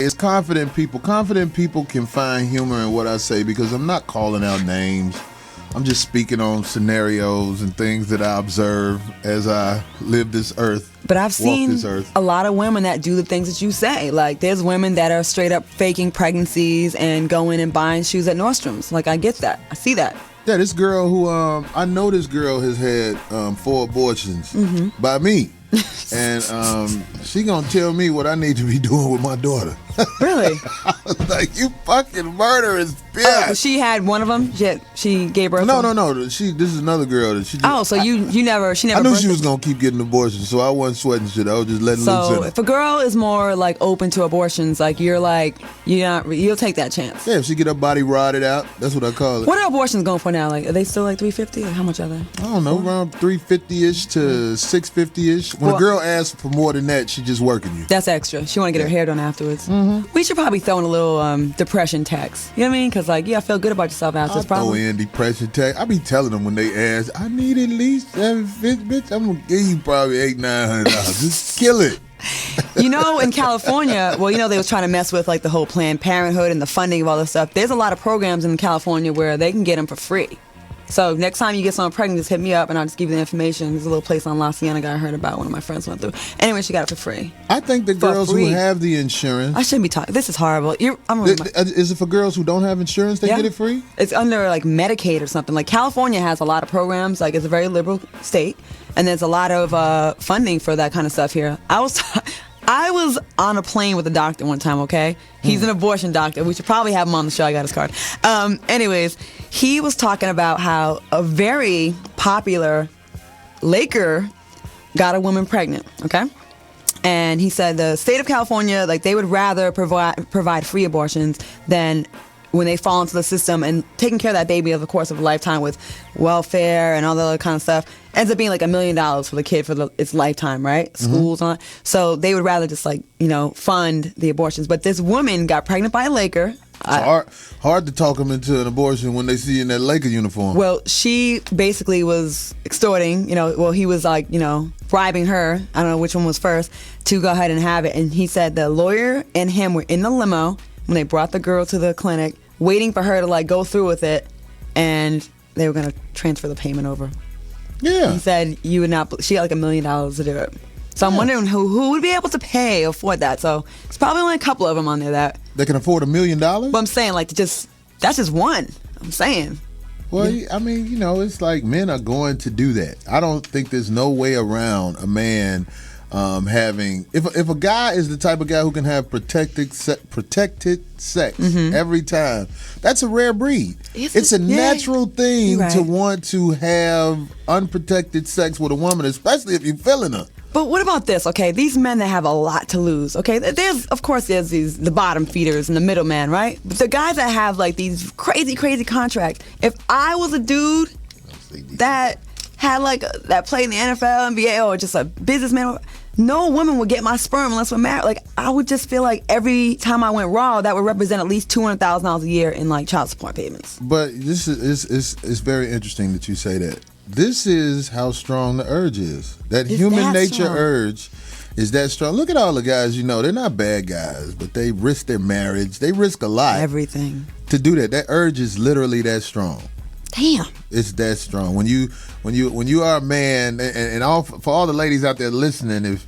It's confident people. Confident people can find humor in what I say because I'm not calling out names. I'm just speaking on scenarios and things that I observe as I live this earth. But I've seen a lot of women that do the things that you say. Like, there's women that are straight up faking pregnancies and going and buying shoes at Nordstrom's. Like, I get that. I see that. Yeah, this girl who, I know this girl has had 4 abortions by me. And she gonna tell me what I need to be doing with my daughter. Really? I was like, you fucking murderous bitch. She had one of them. She gave birth. No. This is another girl that she. Just, so she never. I knew she was gonna keep getting abortions, so I wasn't sweating shit. I was just letting loose. So if a girl is more like open to abortions, like you'll take that chance. Yeah, if she get her body rotted out, that's what I call it. What are abortions going for now? Like, are they still like $350? Like, how much are they? I don't know, around $350-ish to $650-ish. When a girl asks for more than that, she just working you. That's extra. She want to get her hair done afterwards. We should probably throw in a little depression tax. You know what I mean? Because I feel good about yourself after this. Throw in depression tax. I be telling them when they ask, I need at least $750, bitch. I'm gonna give you probably $800-900. Just kill it. In California, they was trying to mess with like the whole Planned Parenthood and the funding of all this stuff. There's a lot of programs in California where they can get them for free. So next time you get someone pregnant, just hit me up and I'll just give you the information. There's a little place on La Cienega I heard about. One of my friends went through. Anyway, she got it for free. I think the girls who have the insurance. I shouldn't be talking. This is horrible. Is it for girls who don't have insurance? They get it free? It's under like Medicaid or something. Like California has a lot of programs. Like it's a very liberal state, and there's a lot of funding for that kind of stuff here. I was on a plane with a doctor one time, okay? He's an abortion doctor. We should probably have him on the show. I got his card. Anyways, he was talking about how a very popular Laker got a woman pregnant, okay? And he said the state of California, like, they would rather provide free abortions than when they fall into the system, and taking care of that baby over the course of a lifetime with welfare and all the other kind of stuff ends up being like $1 million for the kid for its lifetime, right? Schools on it. So they would rather just fund the abortions. But this woman got pregnant by a Laker. It's hard to talk them into an abortion when they see you in that Laker uniform. Well, she basically was extorting, he was bribing her, I don't know which one was first, to go ahead and have it. And he said the lawyer and him were in the limo when they brought the girl to the clinic, waiting for her to go through with it, and they were going to transfer the payment over. Yeah. He said she got like $1 million to do it. So I'm wondering who would be able to afford that. So it's probably only a couple of them on there that they can afford $1 million. But I'm saying that's just one. I'm saying. Well, I mean, it's like men are going to do that. I don't think there's no way around a man having if a guy is the type of guy who can have protected sex every time, that's a rare breed. It's a natural thing to want to have unprotected sex with a woman, especially if you're feeling her. But what about this? Okay, these men that have a lot to lose. Okay, there's the bottom feeders and the middleman, right? But the guys that have like these crazy contracts. If I was a dude that had that played in the NFL, NBA, or just a businessman, no woman would get my sperm unless we're married. Like, I would just feel like every time I went raw, that would represent at least $200,000 a year in child support payments. But this is very interesting that you say that. This is how strong the urge is. That human nature urge is that strong. Look at all the guys they're not bad guys, but they risk their marriage. They risk a lot. Everything. To do that. That urge is literally that strong. Damn. It's that strong. When you are a man, and for all the ladies out there listening,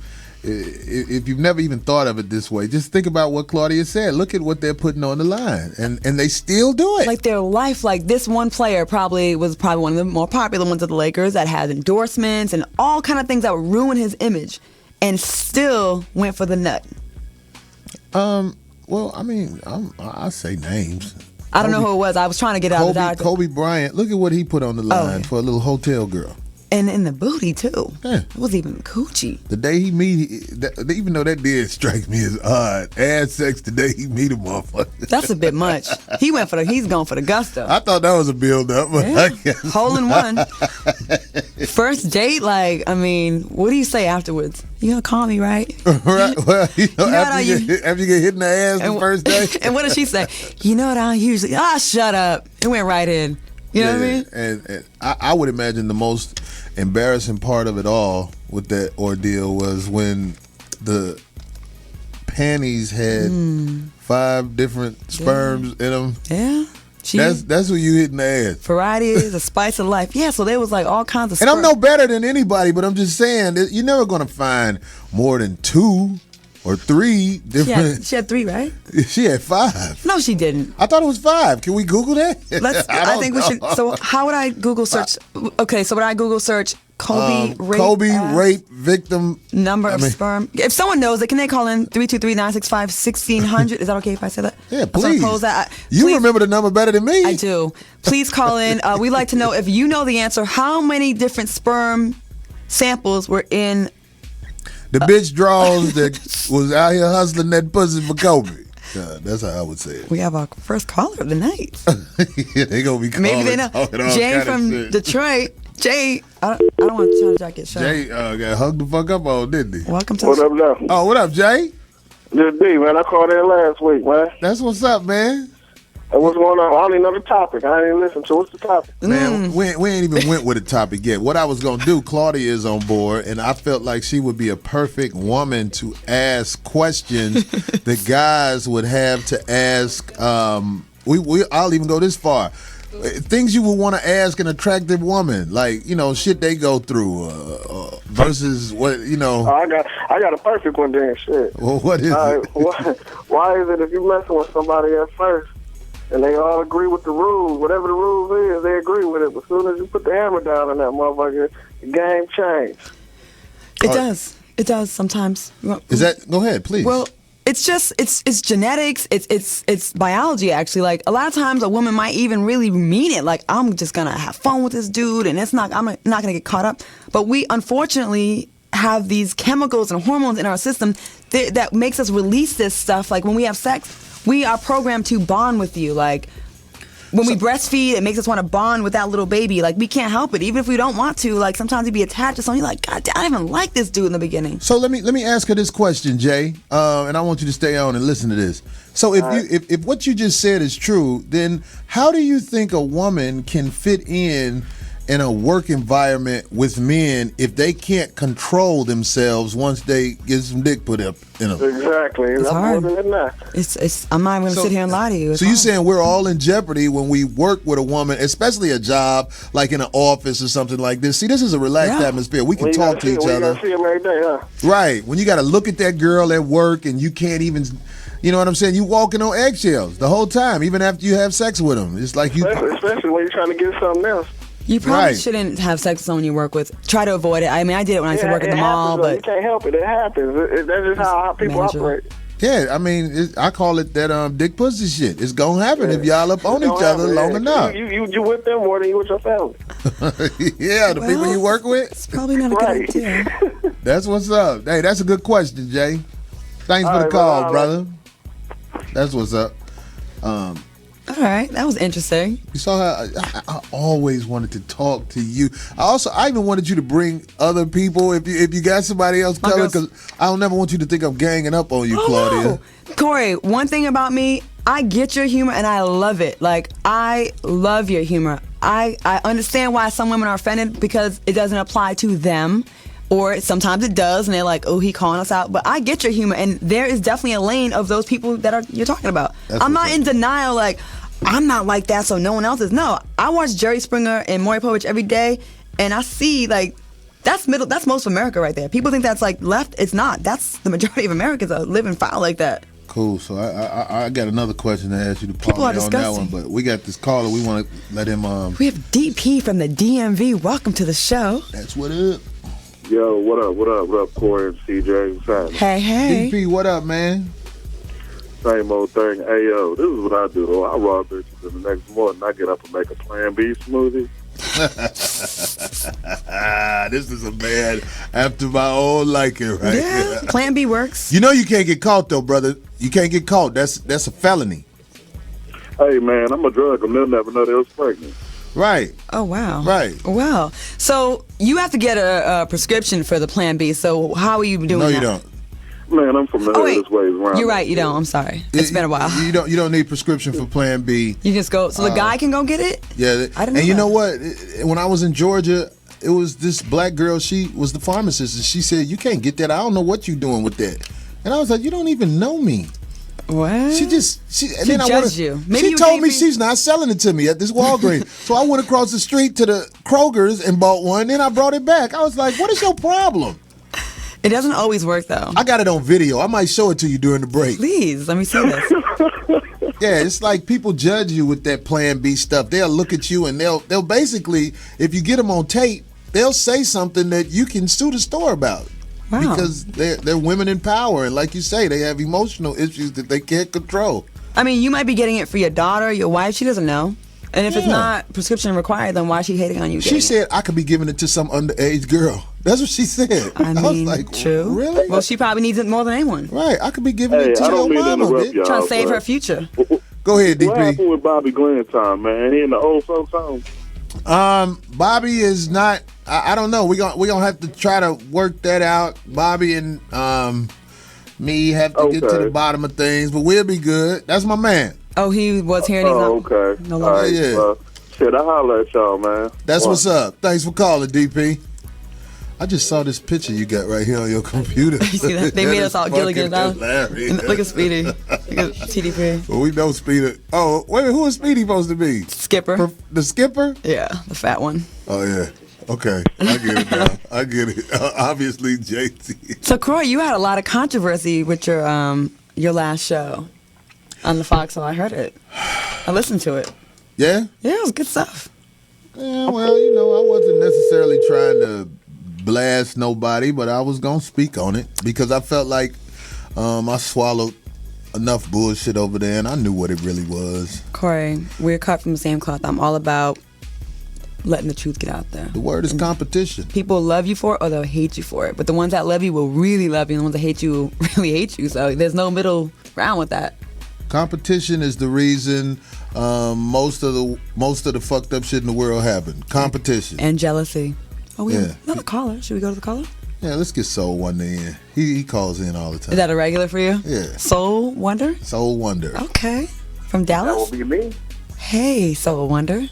if you've never even thought of it this way, just think about what Claudia said. Look at what they're putting on the line, and they still do it. Like their life, like this one player was probably one of the more popular ones of the Lakers that had endorsements and all kind of things that would ruin his image, and still went for the nut. Well, I mean, I say names. I don't know who it was. I was trying to get out of the doctor. Kobe Bryant. Look at what he put on the line for a little hotel girl. And in the booty, too. Yeah. It was even coochie. The day he even though that did strike me as odd, ass sex the day he meet a motherfucker. That's a bit much. He's going for the gusto. I thought that was a build-up, but I guess hole in one. First date, what do you say afterwards? You gonna call me, right? Right. Well, after you get hit in the ass the first day. And what does she say? You know what I usually... shut up. It went right in. You know what I mean? And I would imagine the most embarrassing part of it all with that ordeal was when the panties had 5 different sperms in them. Yeah. That's what you hit in the ass. Variety is a spice of life. Yeah, so there was like all kinds of And I'm no better than anybody, but I'm just saying that you're never going to find more than 2 or 3 different. She had 3, right? She had 5. No, she didn't. I thought it was 5. Can we Google that? I think we should. So how would I Google search? Okay, so would I Google search Kobe rape victim number of sperm? If someone knows it, can they call in 323-965-1600? Is that okay if I say that? Yeah, please. Please. You remember the number better than me. I do. Please call in. We'd like to know if you know the answer. How many different sperm samples were in the bitch draws that was out here hustling that pussy for Kobe? That's how I would say it. We have our first caller of the night. Yeah, they gonna be calling. Maybe they know. Jay from Detroit. Jay, I don't want to try to jack it shut. Jay got hugged the fuck up on, didn't he? Welcome to What up now? Oh, what up, Jay? This D, man. I called in last week, man. That's what's up, man. And what's going on? I don't even know the topic. I ain't even listen to what's the topic. Man, we ain't even went with the topic yet. What I was going to do, Claudia is on board, and I felt like she would be a perfect woman to ask questions that guys would have to ask. I'll even go this far. Things you would want to ask an attractive woman, like, shit they go through versus what, I got a perfect one then, shit. Well, what is it? Why is it if you messing with somebody at first and they all agree with the rules, whatever the rules is, they agree with it, but as soon as you put the hammer down on that motherfucker, the game changed. It does. It does sometimes. Is that? Go ahead, please. Well, it's just it's genetics. It's biology actually. Like a lot of times, a woman might even really mean it. Like I'm just gonna have fun with this dude, and I'm not gonna get caught up. But we unfortunately have these chemicals and hormones in our system that makes us release this stuff. Like when we have sex, we are programmed to bond with you. Like when we breastfeed, it makes us want to bond with that little baby. Like we can't help it, even if we don't want to. Like sometimes you be attached to someone, you're like, God damn, I didn't even like this dude in the beginning. So let me ask her this question, Jay, and I want you to stay on and listen to this. So if what you just said is true, then how do you think a woman can fit in a work environment with men if they can't control themselves once they get some dick put up in them? Exactly. It's hard. It's I'm not even going to sit here and lie to you. So you're saying we're all in jeopardy when we work with a woman, especially a job like in an office or something like this. See, this is a relaxed atmosphere. We can talk to each other. You see them every day, huh? Right. When you got to look at that girl at work and you can't even, you know what I'm saying? You walking on eggshells the whole time, even after you have sex with them. It's like especially when you're trying to get something else. You probably shouldn't have sex with someone you work with. Try to avoid it. I mean, I did it when I used to work at the mall, but you can't help it. It happens. That's just how people operate. Yeah, I mean, I call it that dick pussy shit. It's gonna happen if y'all up on each other long enough. You with them more than you with your family. Yeah, the people you work with. It's probably not a good idea. That's what's up. Hey, that's a good question, Jay. Thanks for the call, brother. That's what's up. All right, that was interesting. You saw how I always wanted to talk to you. I even wanted you to bring other people if you got somebody else covered, because I don't never want you to think I'm ganging up on you, Claudia. No. Corey, one thing about me, I get your humor and I love it. Like, I love your humor. I understand why some women are offended because it doesn't apply to them. Or sometimes it does, and they're like, "Oh, he calling us out." But I get your humor, and there is definitely a lane of those people that you're talking about. I'm not in denial, like I'm not like that, so no one else is. No, I watch Jerry Springer and Maury Povich every day, and I see like that's most of America right there. People think that's like left. It's not. That's the majority of Americans are living foul like that. Cool. So I got another question to ask you to People are on that one, but we got this caller. We want to let him. We have DP from the DMV. Welcome to the show. That's what up. Yo, what up, Corey and CJ? What's happening? Hey. DP, what up, man? Same old thing. Hey, yo, this is what I do, though. I raw bitches, and the next morning I get up and make a Plan B smoothie. This is a man after my own liking, right? Yeah, Plan B works. You know you can't get caught, though, brother. You can't get caught. That's a felony. Hey, man, I'm a drug, and they'll never know they was pregnant. Right. Oh, wow. Right. Wow. So you have to get a prescription for the Plan B. So how are you doing that? No, you don't. Man, I'm from the this ways around. You're right. You don't. I'm sorry. It's been a while. You don't need prescription for Plan B. You just go. So the guy can go get it? Yeah. I didn't know and you that. know what? When I was in Georgia, it was this black girl. She was the pharmacist, and she said, "You can't get that. I don't know what you're doing with that." And I was like, you don't even know me. What? And then judged you. Maybe she you told gave me me- she's not selling it to me at this Walgreens. So I went across the street to the Kroger's and bought one. Then I brought it back. I was like, what is your problem? It doesn't always work, though. I got it on video. I might show it to you during the break. Please, let me see this. Yeah, it's like people judge you with that Plan B stuff. They'll look at you and they'll basically, if you get them on tape, they'll say something that you can sue the store about. Wow. Because they're women in power, and like you say, they have emotional issues that they can't control. I mean, you might be getting it for your daughter, your wife. She doesn't know. And if it's Yeah. not prescription required, then why is she hating on you? She getting said I could be giving it to some underage girl. That's what she said. I was mean, like, true. Really? Well, she probably needs it more than anyone. Right. I could be giving Hey, it to I your don't mean to mama. interrupt bitch. y'all. Trying to save but her future. Go ahead, What DP. happened with Bobby Glenn time, man? He in the old folks home. Bobby is not. I don't know. We gonna have to try to work that out. Bobby and me have to get to Okay. the bottom of things, but we'll be good. That's my man. Oh, he was here and he's Oh, not. okay. No All longer. right. Yeah. Shit, I holler at y'all, man. That's One. what's up. Thanks for calling, DP. I just saw this picture you got right here on your computer. You see that? They made us all Gilligan now. Hilarious. Look at Speedy. Look at TDP. Well, we know Speedy. Oh, wait a minute. Who is Speedy supposed to be? Skipper. The skipper? Yeah, the fat one. Oh, yeah. Okay. I get it now. I get it. Obviously, JT. So, Croy, you had a lot of controversy with your last show on the Fox, so I heard it. I listened to it. Yeah? Yeah, it was good stuff. Yeah, well, you know, I wasn't necessarily trying to blast nobody, but I was going to speak on it because I felt like I swallowed enough bullshit over there and I knew what it really was. Corey, we're cut from the same cloth. I'm all about letting the truth get out there. The word is competition. People love you for it or they'll hate you for it. But the ones that love you will really love you and the ones that hate you will really hate you. So there's no middle ground with that. Competition is the reason most of the fucked up shit in the world happened. Competition. And jealousy. Oh, we Yeah. have another caller. Should we go to the caller? Yeah, let's get Soul Wonder in. He calls in all the time. Is that a regular for you? Yeah. Soul Wonder? Soul Wonder. Okay. From That Dallas? will be me. Hey, Soul Wonder.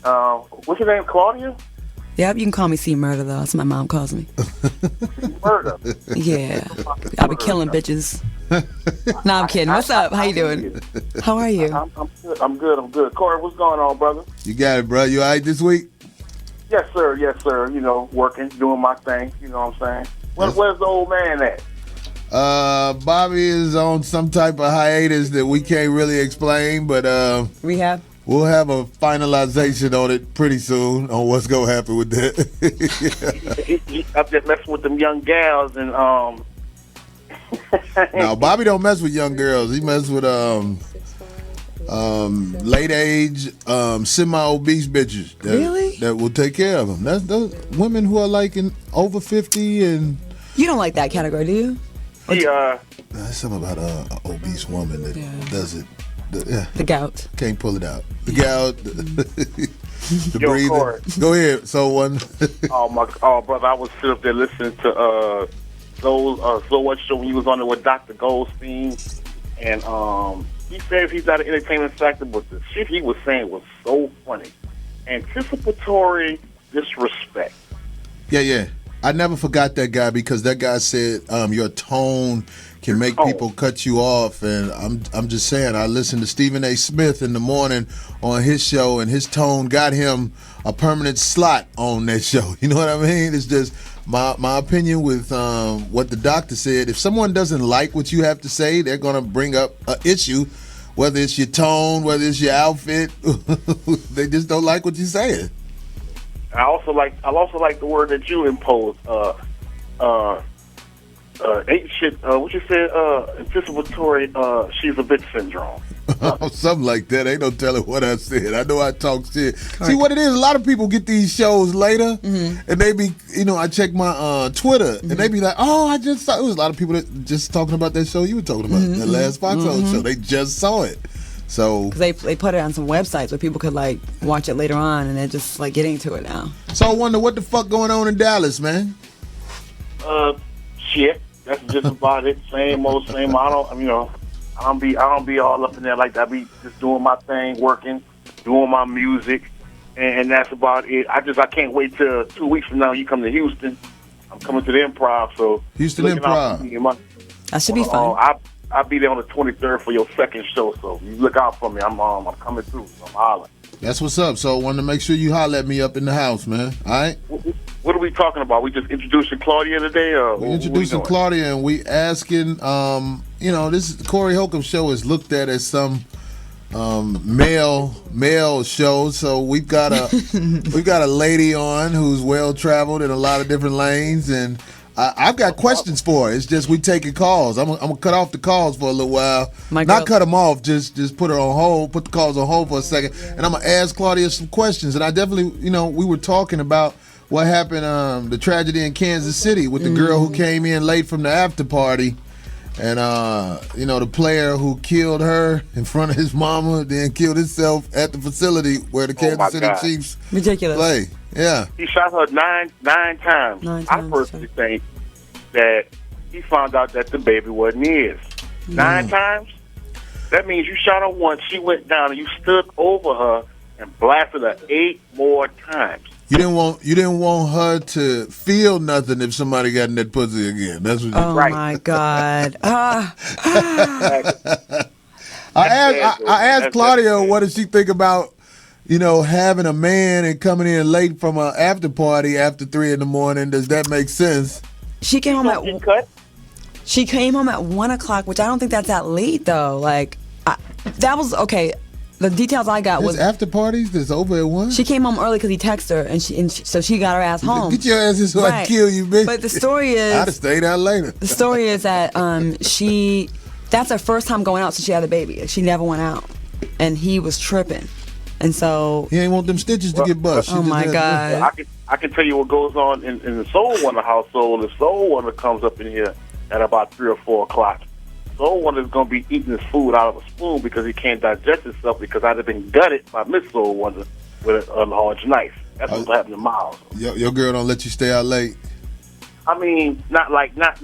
What's your name, Claudia? Yep, you can call me C Murder though. That's what my mom calls me. Murder. Yeah. I'll be killing bitches. No, I'm kidding. What's up? How you doing? How are you? I'm good. I'm good. Corey, what's going on, brother? You got it, bro. You all right this week? Yes, sir. Yes, sir. You know, working, doing my thing. You know what I'm saying? Where's the old man at? Bobby is on some type of hiatus that we can't really explain, but Rehab? we'll have a finalization on it pretty soon on what's gonna happen with that. I'm just messing with them young gals and Now, Bobby don't mess with young girls. He mess with late age, semi-obese bitches. Really? That will take care of them. That's those women who are like over 50 and. You don't like that category, do you? There's something about an obese woman that does it. The gout. Can't pull it out. The gout, the Yo, breathing. Corey. Go ahead. So one. oh brother, I was sitting up there listening to So What Show when he was on there with Dr. Goldstein, and he says he's not an entertainment factor, but the shit he was saying was so funny. Anticipatory disrespect. Yeah. I never forgot that guy because that guy said your tone can make people cut you off, and I'm just saying I listened to Stephen A. Smith in the morning on his show, and his tone got him a permanent slot on that show. You know what I mean? It's just my opinion with what the doctor said. If someone doesn't like what you have to say, they're gonna bring up an issue, whether it's your tone, whether it's your outfit. They just don't like what you're saying. I also like the word that you imposed. Ain't shit. What you said? Anticipatory. She's a bitch syndrome. Something like that. Ain't no telling what I said. I know I talk shit. See what it is? A lot of people get these shows later, and they be, I check my Twitter, and they be like, "Oh, I just saw." It was a lot of people that just talking about that show you were talking about, the last Fox show. They just saw it. So Because they put it on some websites where people could like watch it later on, and they're just like getting to it now. So I wonder what the fuck going on in Dallas, man. Shit. That's just about it. Same old, same. I don't be all up in there like that. I be just doing my thing, working, doing my music, and that's about it. I can't wait till 2 weeks from now. You come to Houston. I'm coming to the Improv. So Houston Improv. That should be fun. I'll be there on the 23rd for your second show, so you look out for me. I'm coming through. I'm hollering. That's what's up. So I wanted to make sure you holler at me up in the house, man. All right? What are we talking about? We just introducing Claudia today? Or we introducing Claudia, and we asking, this Corey Holcomb show is looked at as some male show. So we've got a lady on who's well traveled in a lot of different lanes, and I've got questions for her. It's just we taking calls. I'm gonna cut off the calls for a little while. Not cut them off. Just put her on hold. Put the calls on hold for a second, and I'm gonna ask Claudia some questions. And I definitely, we were talking about what happened, the tragedy in Kansas City with the girl who came in late from the after party, and the player who killed her in front of his mama, then killed himself at the facility where the Kansas City Chiefs play. Yeah, he shot her nine times. I personally think that he found out that the baby wasn't his. 9 times. That means you shot her once, she went down, and you stood over her and blasted her 8 more times. You didn't want her to feel nothing if somebody got in that pussy again. That's what. Oh my God! I asked Claudia what does she think about having a man and coming in late from an after party after 3 a.m. Does that make sense? She came home at 1 o'clock, which I don't think that's that late though. Like that was okay. The details I got was after parties that's over at 1. She came home early because he texted her, and so she got her ass home. Get your ass in so I can kill you, bitch. But the story is I'd have stayed out later. The story is that that's her first time going out since she had a baby. She never went out, and he was tripping, and so he ain't want them stitches to get bust. Oh my God! I can tell you what goes on in the Soul Wonder household. The Soul Wonder comes up in here at about 3 or 4 o'clock. Soul Wonder is going to be eating his food out of a spoon because he can't digest himself because I'd have been gutted by Miss Soul Wonder with a large knife. That's what's happening to Miles. Your girl don't let you stay out late. I mean, not like that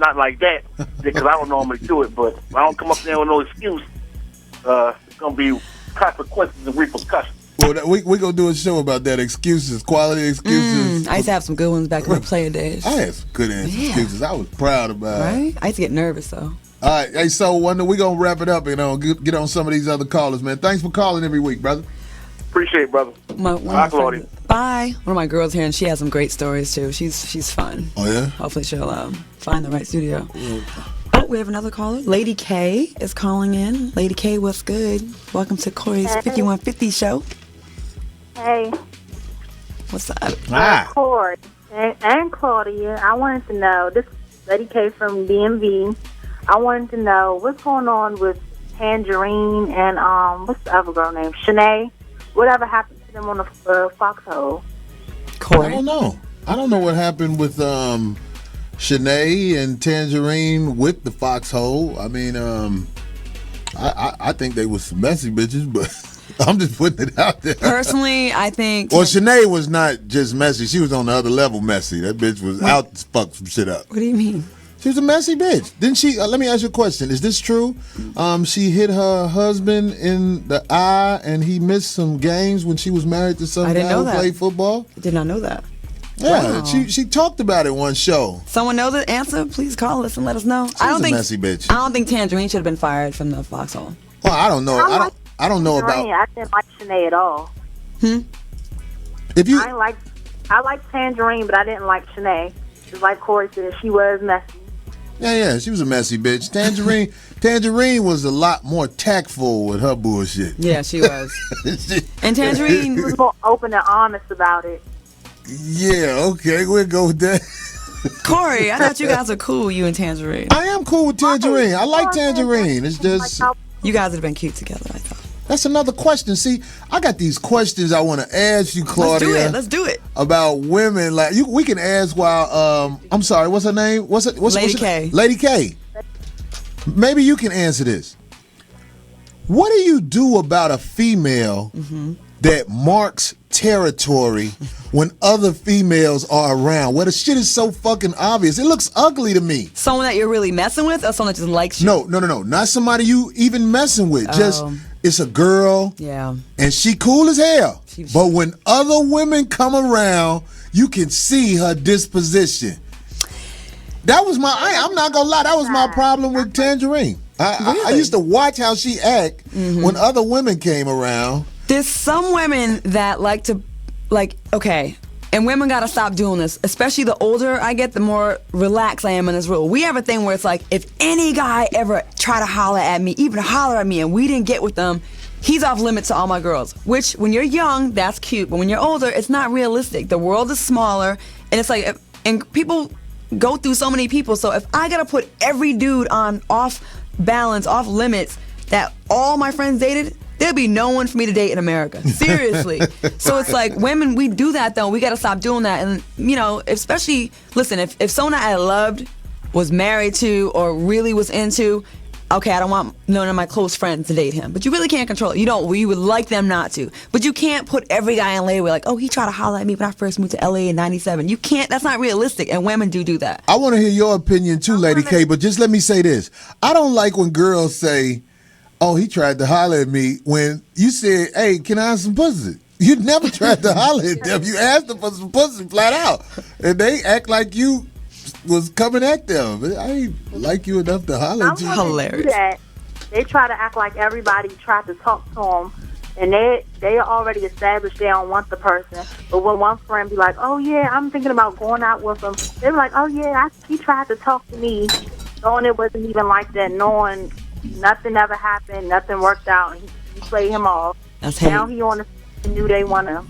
because I don't normally do it. But if I don't come up there with no excuse, it's going to be consequences and repercussions. Well, we gonna do a show about that. Excuses, quality excuses. I used to have some good ones back in my player days. I had some good excuses. I was proud about it. Right? I used to get nervous though. All right, hey, so Wonder, we're going to wrap it up and get on some of these other callers, man. Thanks for calling every week, brother. Appreciate it, brother. Bye, Claudia. Bye. One of my girls here, and she has some great stories, too. She's fun. Oh, yeah? Hopefully she'll find the right studio. Oh, we have another caller. Lady K is calling in. Lady K, what's good? Welcome to Corey's 5150 show. Hey. What's up? Corey and Claudia, I wanted to know, this Lady K from DMV. I wanted to know what's going on with Tangerine and what's the other girl name? Shanae. Whatever happened to them on the foxhole? Corey. I don't know. I don't know what happened with Shanae and Tangerine with the foxhole. I mean, I think they was some messy bitches, but I'm just putting it out there. Personally, I think. Well, Shanae was not just messy; she was on the other level messy. That bitch was out to fuck some shit up. What do you mean? She was a messy bitch. Didn't she? Let me ask you a question. Is this true? She hit her husband in the eye and he missed some games when she was married to some guy who played football? I did not know that. Yeah, wow. she talked about it one show. Someone knows the answer? Please call us and let us know. I don't think a messy bitch. I don't think Tangerine should have been fired from the foxhole. Well, I don't know. I don't know about. I didn't like Shanae at all. If you, I liked Tangerine, but I didn't like Shanae. Just like Corey said, she was messy. Yeah, she was a messy bitch. Tangerine was a lot more tactful with her bullshit. Yeah, she was. And Tangerine was more open and honest about it. Yeah, okay, we'll go with that. Corey, I thought you guys are cool, you and Tangerine. I am cool with Tangerine. I like Tangerine. It's just you guys would have been cute together, I thought. That's another question. See, I got these questions I want to ask you, Claudia. Let's do it. About women, like we can ask while I'm sorry, what's her name? What's Lady K. Lady K. Maybe you can answer this. What do you do about a female that marks territory when other females are around? Where the shit is so fucking obvious. It looks ugly to me. Someone that you're really messing with or someone that just likes you? No. Not somebody you even messing with. Just it's a girl. Yeah. And she cool as hell. But when other women come around, you can see her disposition. That was I'm not gonna lie. That was my problem with Tangerine. I used to watch how she act when other women came around. There's some women that like to, okay, and women gotta stop doing this. Especially the older I get, the more relaxed I am in this rule. We have a thing where it's like, if any guy ever try to holler at me, even holler at me, and we didn't get with them, he's off limits to all my girls. Which, when you're young, that's cute, but when you're older, it's not realistic. The world is smaller, and it's like, and people go through so many people. So if I gotta put every dude on off balance, off limits, that all my friends dated, there'll be no one for me to date in America. Seriously. So it's like, women, we do that though. We gotta stop doing that. And especially, listen, if someone I loved, was married to, or really was into, okay, I don't want none of my close friends to date him. But you really can't control it. We would like them not to. But you can't put every guy in layaway like, oh, he tried to holler at me when I first moved to LA in 97. You can't, that's not realistic. And women do that. I want to hear your opinion too, Lady K, but just let me say this. I don't like when girls say, oh, he tried to holler at me, when you said, hey, can I have some pussy? You never tried to holler at them. You asked them for some pussy flat out. And they act like you was coming at them. I ain't like you enough to holler at you. Hilarious. They try to act like everybody tried to talk to them, and they already established they don't want the person. But when one friend be like, oh yeah, I'm thinking about going out with him, they be like, oh yeah, he tried to talk to me, knowing it wasn't even like that, knowing nothing ever happened, nothing worked out, and he played him off. That's now he on the new they want to.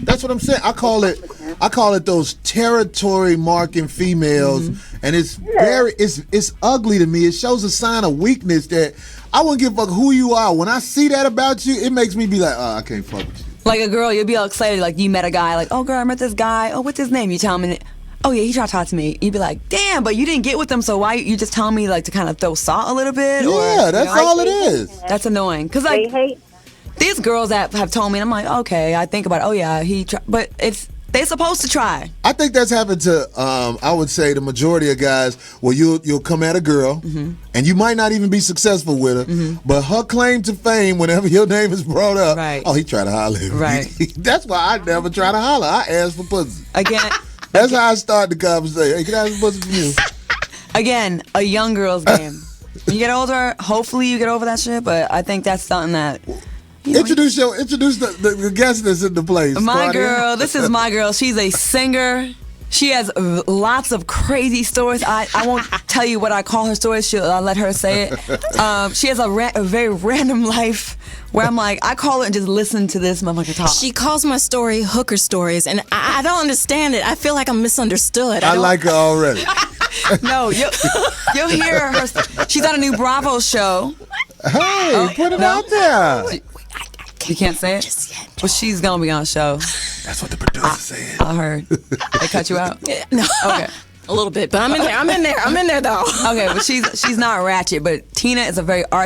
That's what I'm saying. I call it those territory marking females, and it's it's ugly to me. It shows a sign of weakness that I wouldn't give a fuck who you are. When I see that about you, it makes me be like, oh, I can't fuck with you. Like a girl, you'll be all excited, like you met a guy, like, oh girl, I met this guy. Oh, what's his name? You tell him, and oh yeah, he tried to talk to me. You'd be like, damn, but you didn't get with them, so why you just telling me like to kind of throw salt a little bit? Yeah, that's all it is. That's annoying, cause like. They hate. These girls that have told me, and I'm like, okay, I think about it. Oh yeah, but they're supposed to try. I think that's happened to, I would say, the majority of guys. Where you'll come at a girl, and you might not even be successful with her, but her claim to fame, whenever your name is brought up, oh, he tried to holler at me. Right. That's why I never try to holler. I ask for pussy. Again. That's how I start the conversation. Hey, can I have some pussy from you? Again, a young girl's game. When you get older, hopefully you get over that shit. But I think that's something that. Introduce the guest that's in the place. My girl, this is my girl. She's a singer. She has lots of crazy stories. I won't tell you what I call her stories. I'll let her say it. She has a very random life where I'm like, I call it and just listen to this motherfucker talk. She calls my story hooker stories, and I don't understand it. I feel like I'm misunderstood. I like her already. No, you'll hear her. She's on a new Bravo show. Hey, put it out there. You can't say it? Just yet. Well, she's going to be on the show. That's what the producer said. I heard. They cut you out? No. Okay. A little bit, but I'm in there though. Okay, but she's not ratchet, but Tina is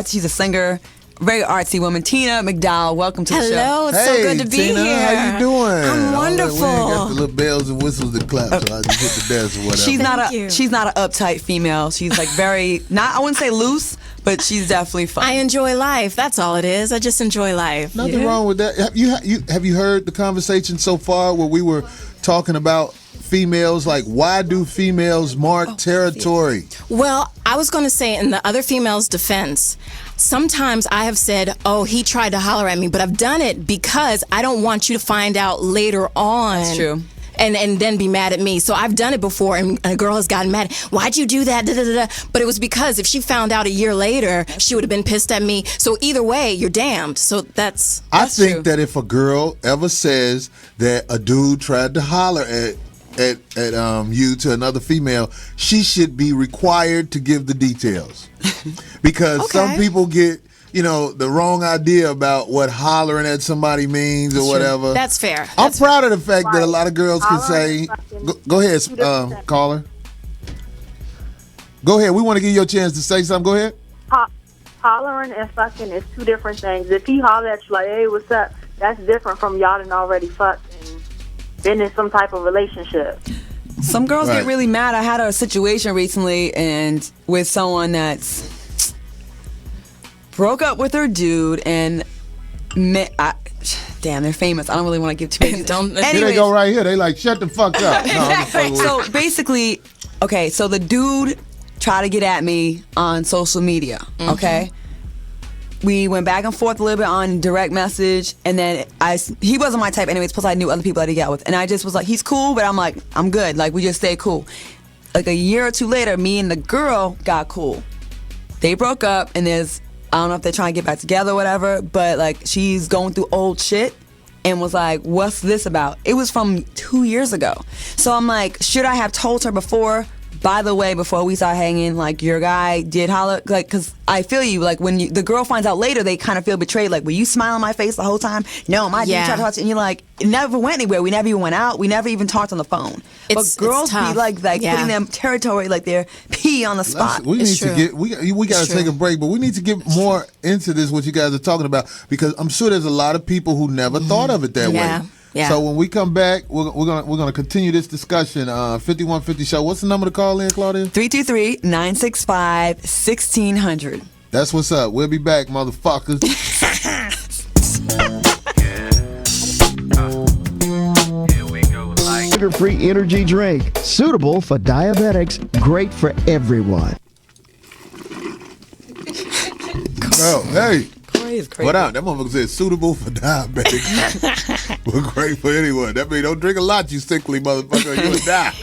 she's a singer, very artsy woman. Tina McDowell, welcome to the show. Hello, it's so good to be Tina, here. how you doing? I'm wonderful. We ain't got the little bells and whistles to clap, so I just hit the desk or whatever. She's not an uptight female. She's like very, I wouldn't say loose, but she's definitely fun. I enjoy life. That's all it is. I just enjoy life. Nothing wrong with that. Have you heard the conversation so far where we were talking about females? Like, why do females mark territory? Well, I was going to say, in the other female's defense, sometimes I have said, oh, he tried to holler at me, but I've done it because I don't want you to find out later on. That's true. And then be mad at me. So I've done it before, and a girl has gotten mad. Why'd you do that? Da, da, da, da. But it was because if she found out a year later, she would have been pissed at me. So either way, you're damned. So that's I think true. that if a girl ever says that a dude tried to holler at you to another female, she should be required to give the details. Because some people get the wrong idea about what hollering at somebody means or whatever. That's fair. I'm proud of the fact that a lot of girls can say, go ahead, caller. Go ahead. We want to give you a chance to say something. Go ahead. Hollering and fucking is two different things. If he holler at you like, hey, what's up? That's different from y'all done already fucked and been in some type of relationship. Some girls get really mad. I had a situation recently and with someone that's broke up with her dude and damn, they're famous. I don't really want to give too many. Here they go right here. They like, shut the fuck up. So basically, okay, so the dude tried to get at me on social media, okay? We went back and forth a little bit on direct message, and then he wasn't my type anyways, plus I knew other people that he got with. And I just was like, he's cool, but I'm like, I'm good. Like, we just stay cool. Like, a year or two later, me and the girl got cool. They broke up, and I don't know if they're trying to get back together or whatever, but, like, she's going through old shit and was like, what's this about? It was from 2 years ago. So I'm like, should I have told her before? By the way, before we start hanging, like, your guy did holler, like, because I feel you, like, when the girl finds out later, they kind of feel betrayed, like, were you smiling on my face the whole time? No, my dude tried to talk to you, and you're like, it never went anywhere. We never even went out. We never even talked on the phone. But girls be like putting them territory, like they're pee on the spot. We need to get, we got to take a break, but we need to get more into this, what you guys are talking about, because I'm sure there's a lot of people who never thought of it that way. Yeah. So when we come back, we're gonna continue this discussion. 5150 show. What's the number to call in, Claudia? 323-965-1600. That's what's up. We'll be back, motherfuckers. Sugar-free energy drink, suitable for diabetics, great for everyone. Oh, hey. Is crazy. What up? That motherfucker said suitable for diabetics. We're great for anyone. That means don't drink a lot, you sickly motherfucker, you'll die.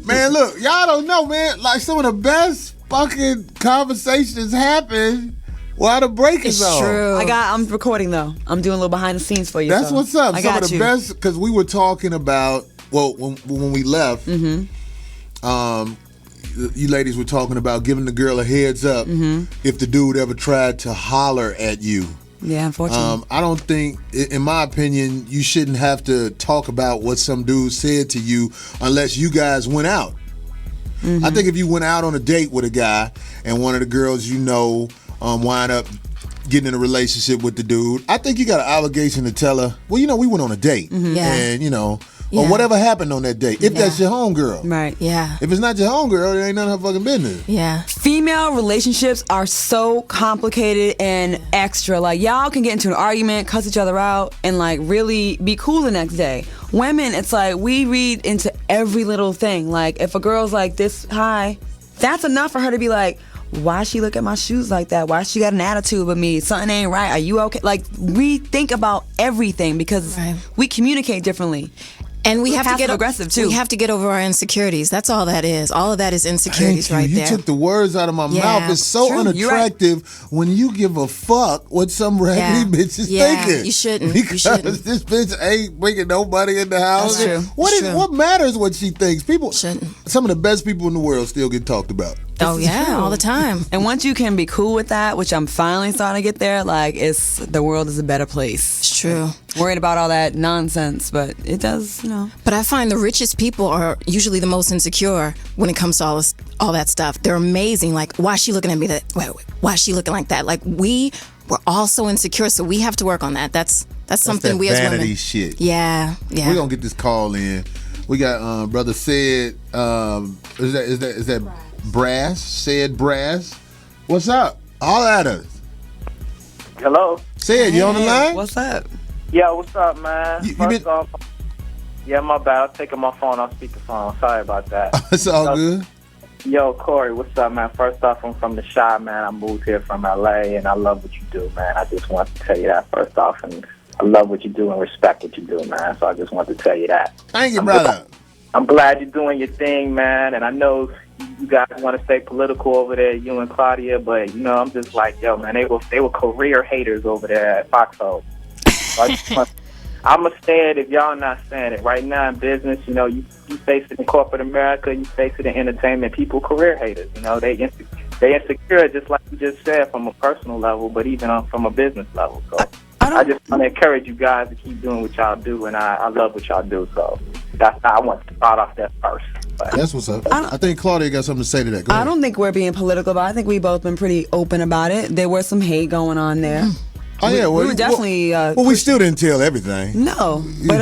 Man, look, y'all don't know, man. Like, some of the best fucking conversations happen while the break is on. True. I'm recording though. I'm doing a little behind the scenes for you. That's what's up. I Some got of the you. best, because we were talking about, well, when we left, you ladies were talking about giving the girl a heads up if the dude ever tried to holler at you. Yeah, unfortunately. I don't think, in my opinion, you shouldn't have to talk about what some dude said to you unless you guys went out. I think if you went out on a date with a guy and one of the girls you know wind up getting in a relationship with the dude, I think you got an obligation to tell her, well, you know, we went on a date. And, you know, or whatever happened on that date, if that's your homegirl. Right. Yeah. If it's not your homegirl, it ain't none of her fucking business. Yeah. Female relationships are so complicated and extra. Like, y'all can get into an argument, cuss each other out, and, like, really be cool the next day. Women, it's like, we read into every little thing. Like, if a girl's like this high, that's enough for her to be like, why she look at my shoes like that? Why she got an attitude with me? Something ain't right. Are you okay? Like, we think about everything because we communicate differently. And we have to get aggressive too. We have to get over our insecurities. That's all that is. All of that is insecurities right there. You took the words out of my mouth. It's so unattractive when you give a fuck what some raggedy bitch is thinking. You shouldn't. Because this bitch ain't bringing nobody in the house. That's true. What matters what she thinks? People, shouldn't. Some of the best people in the world still get talked about. Oh yeah, all the time. And once you can be cool with that, which I'm finally starting to get there, like, the world is a better place. It's true. Worried about all that nonsense, but it does, you know. But I find the richest people are usually the most insecure when it comes to all that stuff. They're amazing. Like, why is she looking at me that way? Why is she looking like that? Like, we're all so insecure, so we have to work on that. That's something we as women. Vanity shit. Yeah. We're gonna get this call in. We got brother Said. Is that Brass? Said Brass. What's up? All at us. Hello. Said, you on the line? What's up? Yeah, what's up, man? First off, yeah, my bad. I'm taking my phone off speakerphone. Sorry about that. It's all good. Yo, Corey, what's up, man? First off, I'm from the Chi, man. I moved here from L.A., and I love what you do, man. I just want to tell you that first off, and I love what you do and respect what you do, man. So I just want to tell you that. Thank you, brother. I'm glad you're doing your thing, man, and I know you guys want to stay political over there, you and Claudia, but, you know, I'm just like, yo, man, they were career haters over there at Foxhole. So I'm going to stand if y'all not standing. Right now in business, you know, you face it in corporate America, you face it in entertainment, people career haters, you know, they insecure, just like you just said, from a personal level, but even from a business level. So I just want to encourage you guys to keep doing what y'all do, and I love what y'all do, so that's how I want to start off that first. That's what's up. I think Claudia got something to say to that. Go ahead. I don't think we're being political, but I think we've both been pretty open about it. There was some hate going on there. Oh yeah, we were definitely. We still didn't tell everything. No, but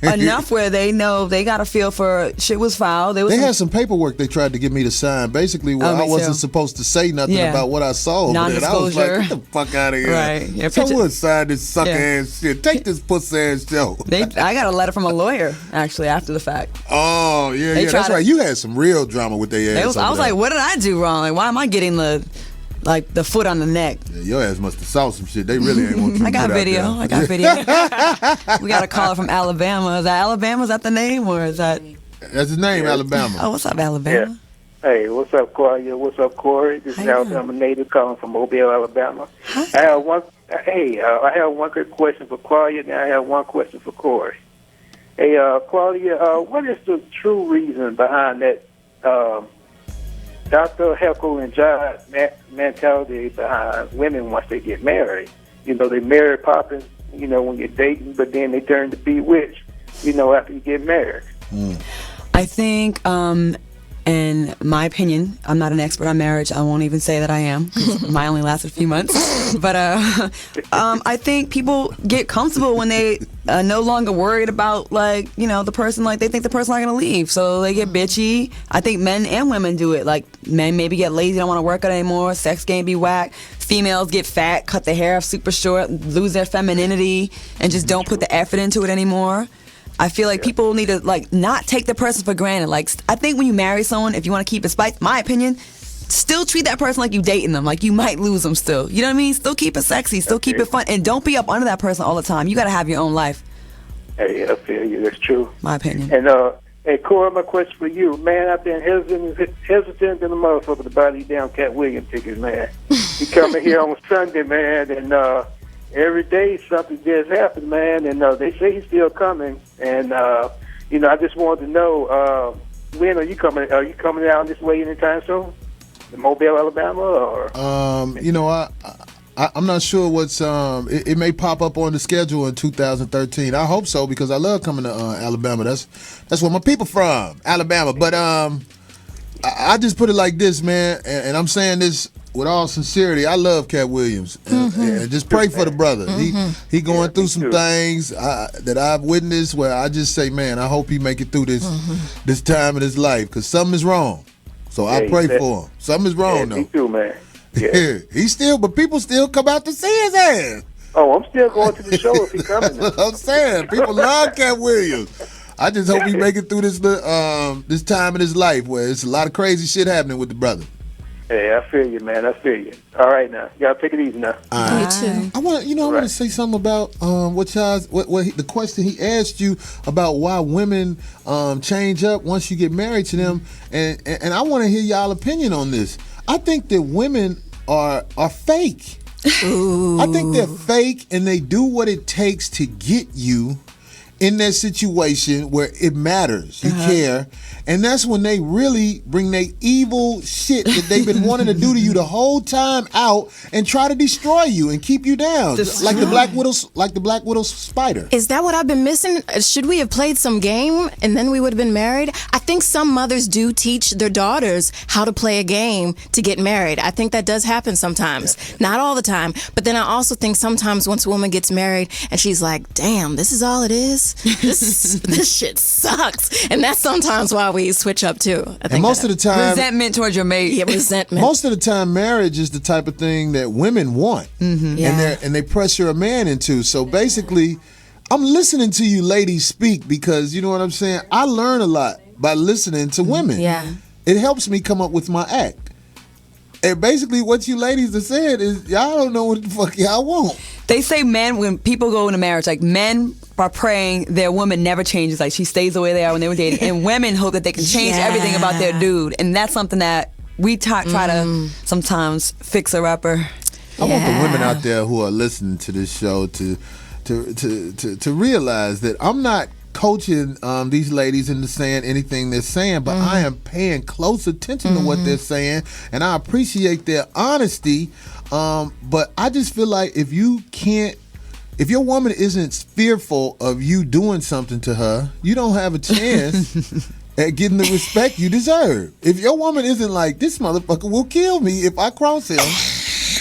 enough where they know they got a feel for shit was foul. They had some paperwork they tried to get me to sign, basically where I wasn't supposed to say nothing about what I saw. Non-disclosure. I was like, get the fuck out of here. Right. Yeah, someone signed this sucker ass shit. Take this pussy ass show. I got a letter from a lawyer actually after the fact. Oh yeah, that's right. You had some real drama with their ass. I was like, what did I do wrong? Like, why am I getting the foot on the neck? Yeah, your ass must have saw some shit. They really ain't want you to I got video. We got a caller from Alabama. Is that Alabama? Is that the name, or is that? That's his name, Alabama. Oh, what's up, Alabama? Yeah. Hey, what's up, Corey? What's up, Corey? This is Alabama native calling from Mobile, Alabama. Hi. I have one quick question for Claudia, and I have one question for Corey. Hey, Claudia, what is the true reason behind that Dr. Heckle and John mentality behind women once they get married? You know, they marry popping, you know, when you're dating, but then they turn to bewitched, you know, after you get married. I think, in my opinion, I'm not an expert on marriage. I won't even say that I am. Mine only lasted a few months. But I think people get comfortable when they are no longer worried about, like, you know, the person, like, they think the person's not going to leave. So they get bitchy. I think men and women do it. Like, men maybe get lazy, don't want to work out anymore. Sex game be whack. Females get fat, cut their hair off super short, lose their femininity, and just don't put the effort into it anymore. I feel like people need to, like, not take the person for granted. Like, I think when you marry someone, if you want to keep it spicy, my opinion, still treat that person like you dating them. Like, you might lose them still. You know what I mean? Still keep it sexy. Still keep it fun. And don't be up under that person all the time. You got to have your own life. Hey, I feel you. That's true. My opinion. And, hey, Corey, my question for you. Man, I've been hesitant in the motherfucker to buy these damn Cat Williams tickets, man. He coming here on Sunday, man, and, every day something just happened, man, and they say he's still coming. And you know, I just wanted to know when are you coming? Are you coming down this way anytime soon? In Mobile, Alabama, or? You know, I'm not sure what's. It may pop up on the schedule in 2013. I hope so because I love coming to Alabama. That's where my people from, Alabama. But I just put it like this, man, and I'm saying this with all sincerity. I love Cat Williams, and just pray for the brother. He going through some things that I've witnessed where I just say, man, I hope he make it through this time in his life because something is wrong. So I pray for him. Something is wrong though. Me too, man. Yeah. He's still, but people still come out to see his ass. Oh, I'm still going to the show if he coming. That's what I'm saying. People love Cat Williams. I just hope he make it through this time in his life where it's a lot of crazy shit happening with the brother. Hey, I feel you, man. I feel you. All right, now y'all take it easy now. You too. I want to say something about the question he asked you about why women change up once you get married to them, and I want to hear y'all opinion on this. I think that women are fake. Ooh. I think they're fake, and they do what it takes to get you in that situation where it matters. You care. And that's when they really bring their evil shit that they've been wanting to do to you the whole time out and try to destroy you and keep you down. Like the Black Widow spider. Is that what I've been missing? Should we have played some game and then we would have been married? I think some mothers do teach their daughters how to play a game to get married. I think that does happen sometimes. Yeah. Not all the time. But then I also think sometimes once a woman gets married and she's like, damn, this is all it is? This shit sucks. And that's sometimes why we switch up too. I think and most of the time, resentment towards your mate. Yeah, resentment. Most of the time, marriage is the type of thing that women want, and they pressure a man into. So basically, I'm listening to you ladies speak because you know what I'm saying. I learn a lot by listening to women. Yeah, it helps me come up with my act. And basically, what you ladies have said is y'all don't know what the fuck y'all want. They say men, when people go into marriage, like men are praying their woman never changes, like she stays the way they are when they were dating, and women hope that they can change everything about their dude, and that's something that we try to sometimes fix a rapper. I want the women out there who are listening to this show to realize that I'm not coaching these ladies into saying anything they're saying, but I am paying close attention to what they're saying, and I appreciate their honesty. But I just feel like if your woman isn't fearful of you doing something to her, you don't have a chance at getting the respect you deserve. If your woman isn't like, this motherfucker will kill me if I cross him,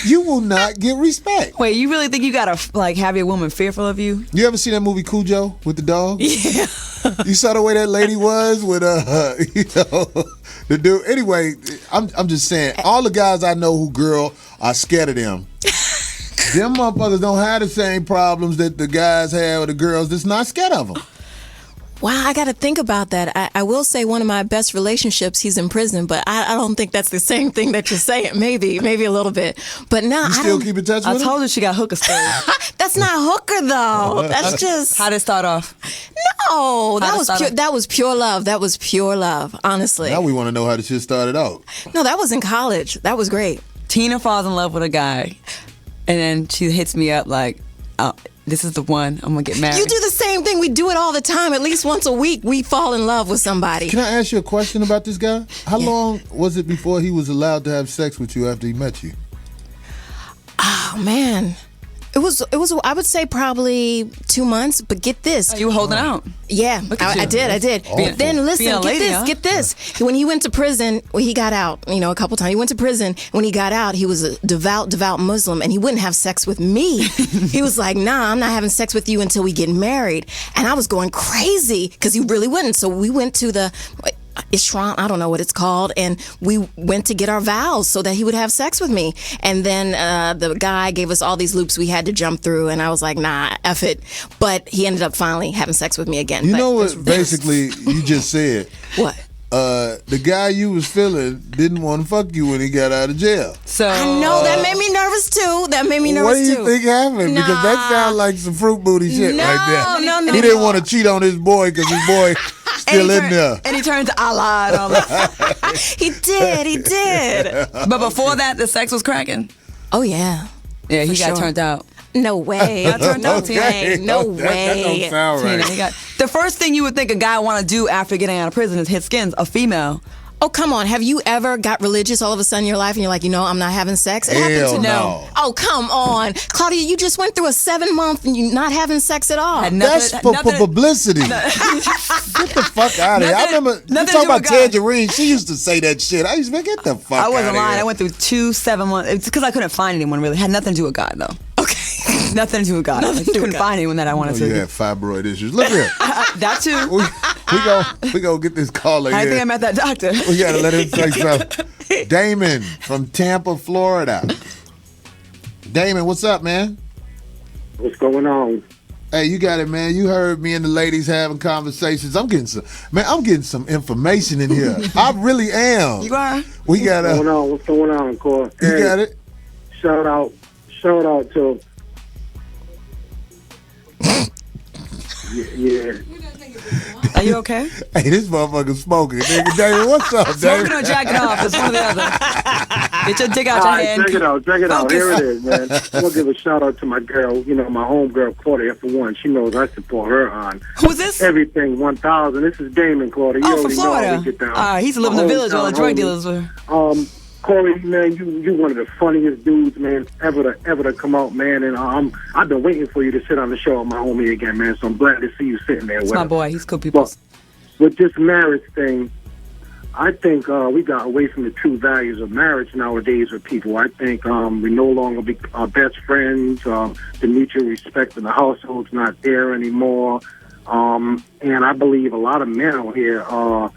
you will not get respect. Wait, you really think you gotta like have your woman fearful of you? You ever see that movie Cujo with the dog? Yeah. You saw the way that lady was with the dude. Anyway, I'm just saying, all the guys I know who girl are scared of them. Them motherfuckers don't have the same problems that the guys have with the girls that's not scared of them. Wow, I got to think about that. I will say one of my best relationships, he's in prison, but I don't think that's the same thing that you're saying. Maybe a little bit. But no, You still keep in touch with I him? told her she got hooker stories. that's not hooker though. That's just How did it start off? no. How That to was start pure. off? That was pure love. That was pure love. Honestly. Now we want to know how the shit started out. No, that was in college. That was great. Tina falls in love with a guy, and then she hits me up like, this is the one. I'm gonna get married. You do the same thing. We do it all the time. At least once a week, we fall in love with somebody. Can I ask you a question about this guy? How long was it before he was allowed to have sex with you after he met you? Oh man. It was. I would say probably 2 months. But get this. You were holding out. Yeah, at I you. did. awful. But then listen, Being a lady, huh? get this. When he went to prison, well, he got out, a couple times. He went to prison. When he got out, he was a devout Muslim, and he wouldn't have sex with me. He was like, nah, I'm not having sex with you until we get married. And I was going crazy because he really wouldn't. So we went to the Ishram, I don't know what it's called, and we went to get our vows so that he would have sex with me. And then the guy gave us all these loops we had to jump through, and I was like, nah, F it. But he ended up finally having sex with me again. You But know what there's- basically you just said? What? The guy you was feeling didn't want to fuck you when he got out of jail. So I know, that made me nervous too. What do you think happened? Because that sounds like some fruit booty shit No, right there. no, He didn't want to cheat on his boy because his boy still in there. And he turned to Allah and all that. He did. But before that, the sex was cracking. Oh, yeah. Yeah, he For got sure. turned out. No way. Got turned out, Tina. No That don't way. sound Tina, right. he got, the first thing you would think a guy want to do after getting out of prison is hit skins, a female. Oh, come on. Have you ever got religious all of a sudden in your life and you're like, I'm not having sex? It happened Hell to no. Oh, come on. Claudia, you just went through a 7-month and you not having sex at all. Had That's for publicity. Get the fuck out of here. I remember you nothing to talking do about with God. Tangerine. She used to say that shit. I used to be get the fuck out I of wasn't here. lying. I went through 2 7 months. It's because I couldn't find anyone really. It had nothing to do with God though. Okay. Nothing to do with God. I couldn't find anyone that I wanted You to. had fibroid issues. Look here. That too. We go get this caller I here. think I met that doctor. We gotta let him say something. Damon from Tampa, Florida. Damon, what's up, man? What's going on? Hey, you got it, man. You heard me and the ladies having conversations. I'm getting some information in here. I really am. You are? We got What's going on? What's going on, Cor? You got it. Shout out to. Yeah. Are you okay? Hey, this motherfucker smoking. Nigga, Damon, what's up, Smoking Damon? or jacking off? It's one or the other. Get your dick out All your right, hand. check it out. Focus. Here it is, man. I'm gonna give a shout out to my girl. My homegirl Claudia. For one, she knows I support her on Who's this? everything 1000. This is Damon, Claudia. You Oh, from already know how Florida. we get down. He used to live in the My village where the hometown drug homie. dealers were. Corey, man, you one of the funniest dudes, man, ever to come out, man. And I've been waiting for you to sit on the show with my homie again, man. So I'm glad to see you sitting there It's with my us. boy. He's cool people. But with this marriage thing, I think we got away from the true values of marriage nowadays with people. I think we no longer be best friends. The mutual respect in the household's not there anymore. And I believe a lot of men out here are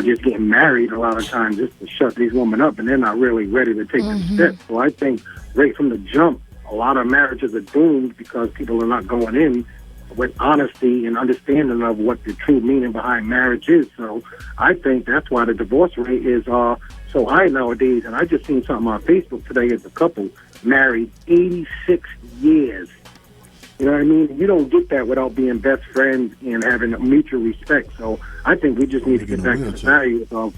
just getting married a lot of times just to shut these women up, and they're not really ready to take the steps. So I think right from the jump, a lot of marriages are doomed because people are not going in with honesty and understanding of what the true meaning behind marriage is. So I think that's why the divorce rate is so high nowadays. And I just seen something on Facebook today as a couple married 86 years. You know what I mean? You don't get that without being best friends and having a mutual respect. So I think we just need to get back to the values of,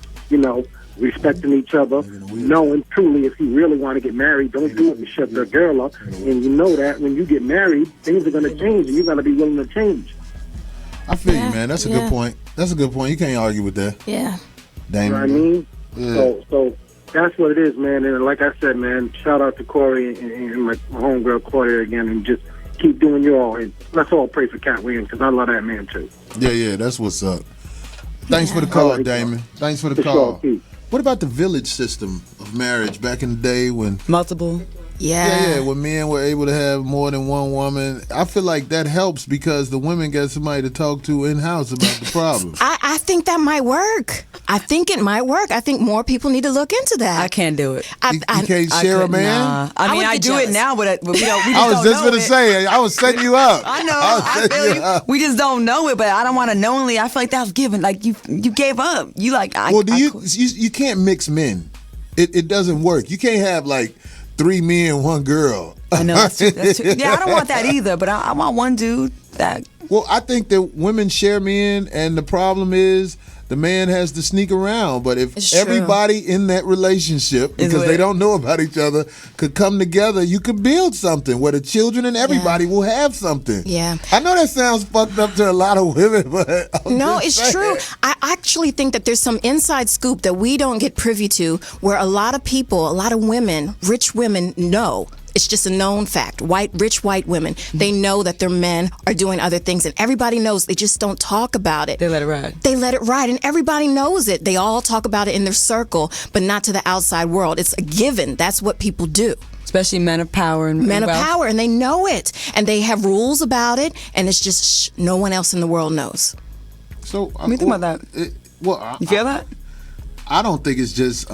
respecting each other, knowing truly if you really want to get married, don't do it and shut the girl up. And you know that when you get married, things are going to change, and you're going to be willing to change. I feel you, man. That's a good point. That's a good point. You can't argue with that. Yeah. You know what I mean? Yeah. So that's what it is, man. And like I said, man, shout out to Corey and my homegirl Claudia again, and just keep doing your all. And let's all pray for Cat Williams because I love that man too. Yeah, that's what's up. Thanks for the call, Damon. Thanks for the call. What about the village system of marriage back in the day when multiple? Yeah. When men were able to have more than one woman, I feel like that helps because the women got somebody to talk to in house about the problem. I think that might work. I think it might work. I think more people need to look into that. I can't do it. You can't share a man? Nah. I mean, would I get do jealous. it now, but we don't. We just I was don't just know going to it. say, I was setting you up. I know. I was I setting feel you you. up. We just don't know it, but I don't want to knowingly. I feel like that was given. Like you gave up. You like. Well, you can't mix men. It doesn't work. You can't have like 3 men, 1 girl. I know. That's true. Yeah, I don't want that either. But I want one dude that. Well, I think that women share men, and the problem is the man has to sneak around. But if It's true. everybody in that relationship, because they don't know about each other, could come together, you could build something where the children and everybody will have something. Yeah. I know that sounds fucked up to a lot of women, but No, it's true. I actually think that there's some inside scoop that we don't get privy to where a lot of people, a lot of women, rich women know. It's just a known fact. Rich white women, they know that their men are doing other things, and everybody knows. They just don't talk about it. They let it ride. They let it ride, and everybody knows it. They all talk about it in their circle, but not to the outside world. It's a given. That's what people do. Especially men of power and Men of wealth. power, and they know it, and they have rules about it, and it's just no one else in the world knows. So What do you think about that? You feel that? I don't think it's just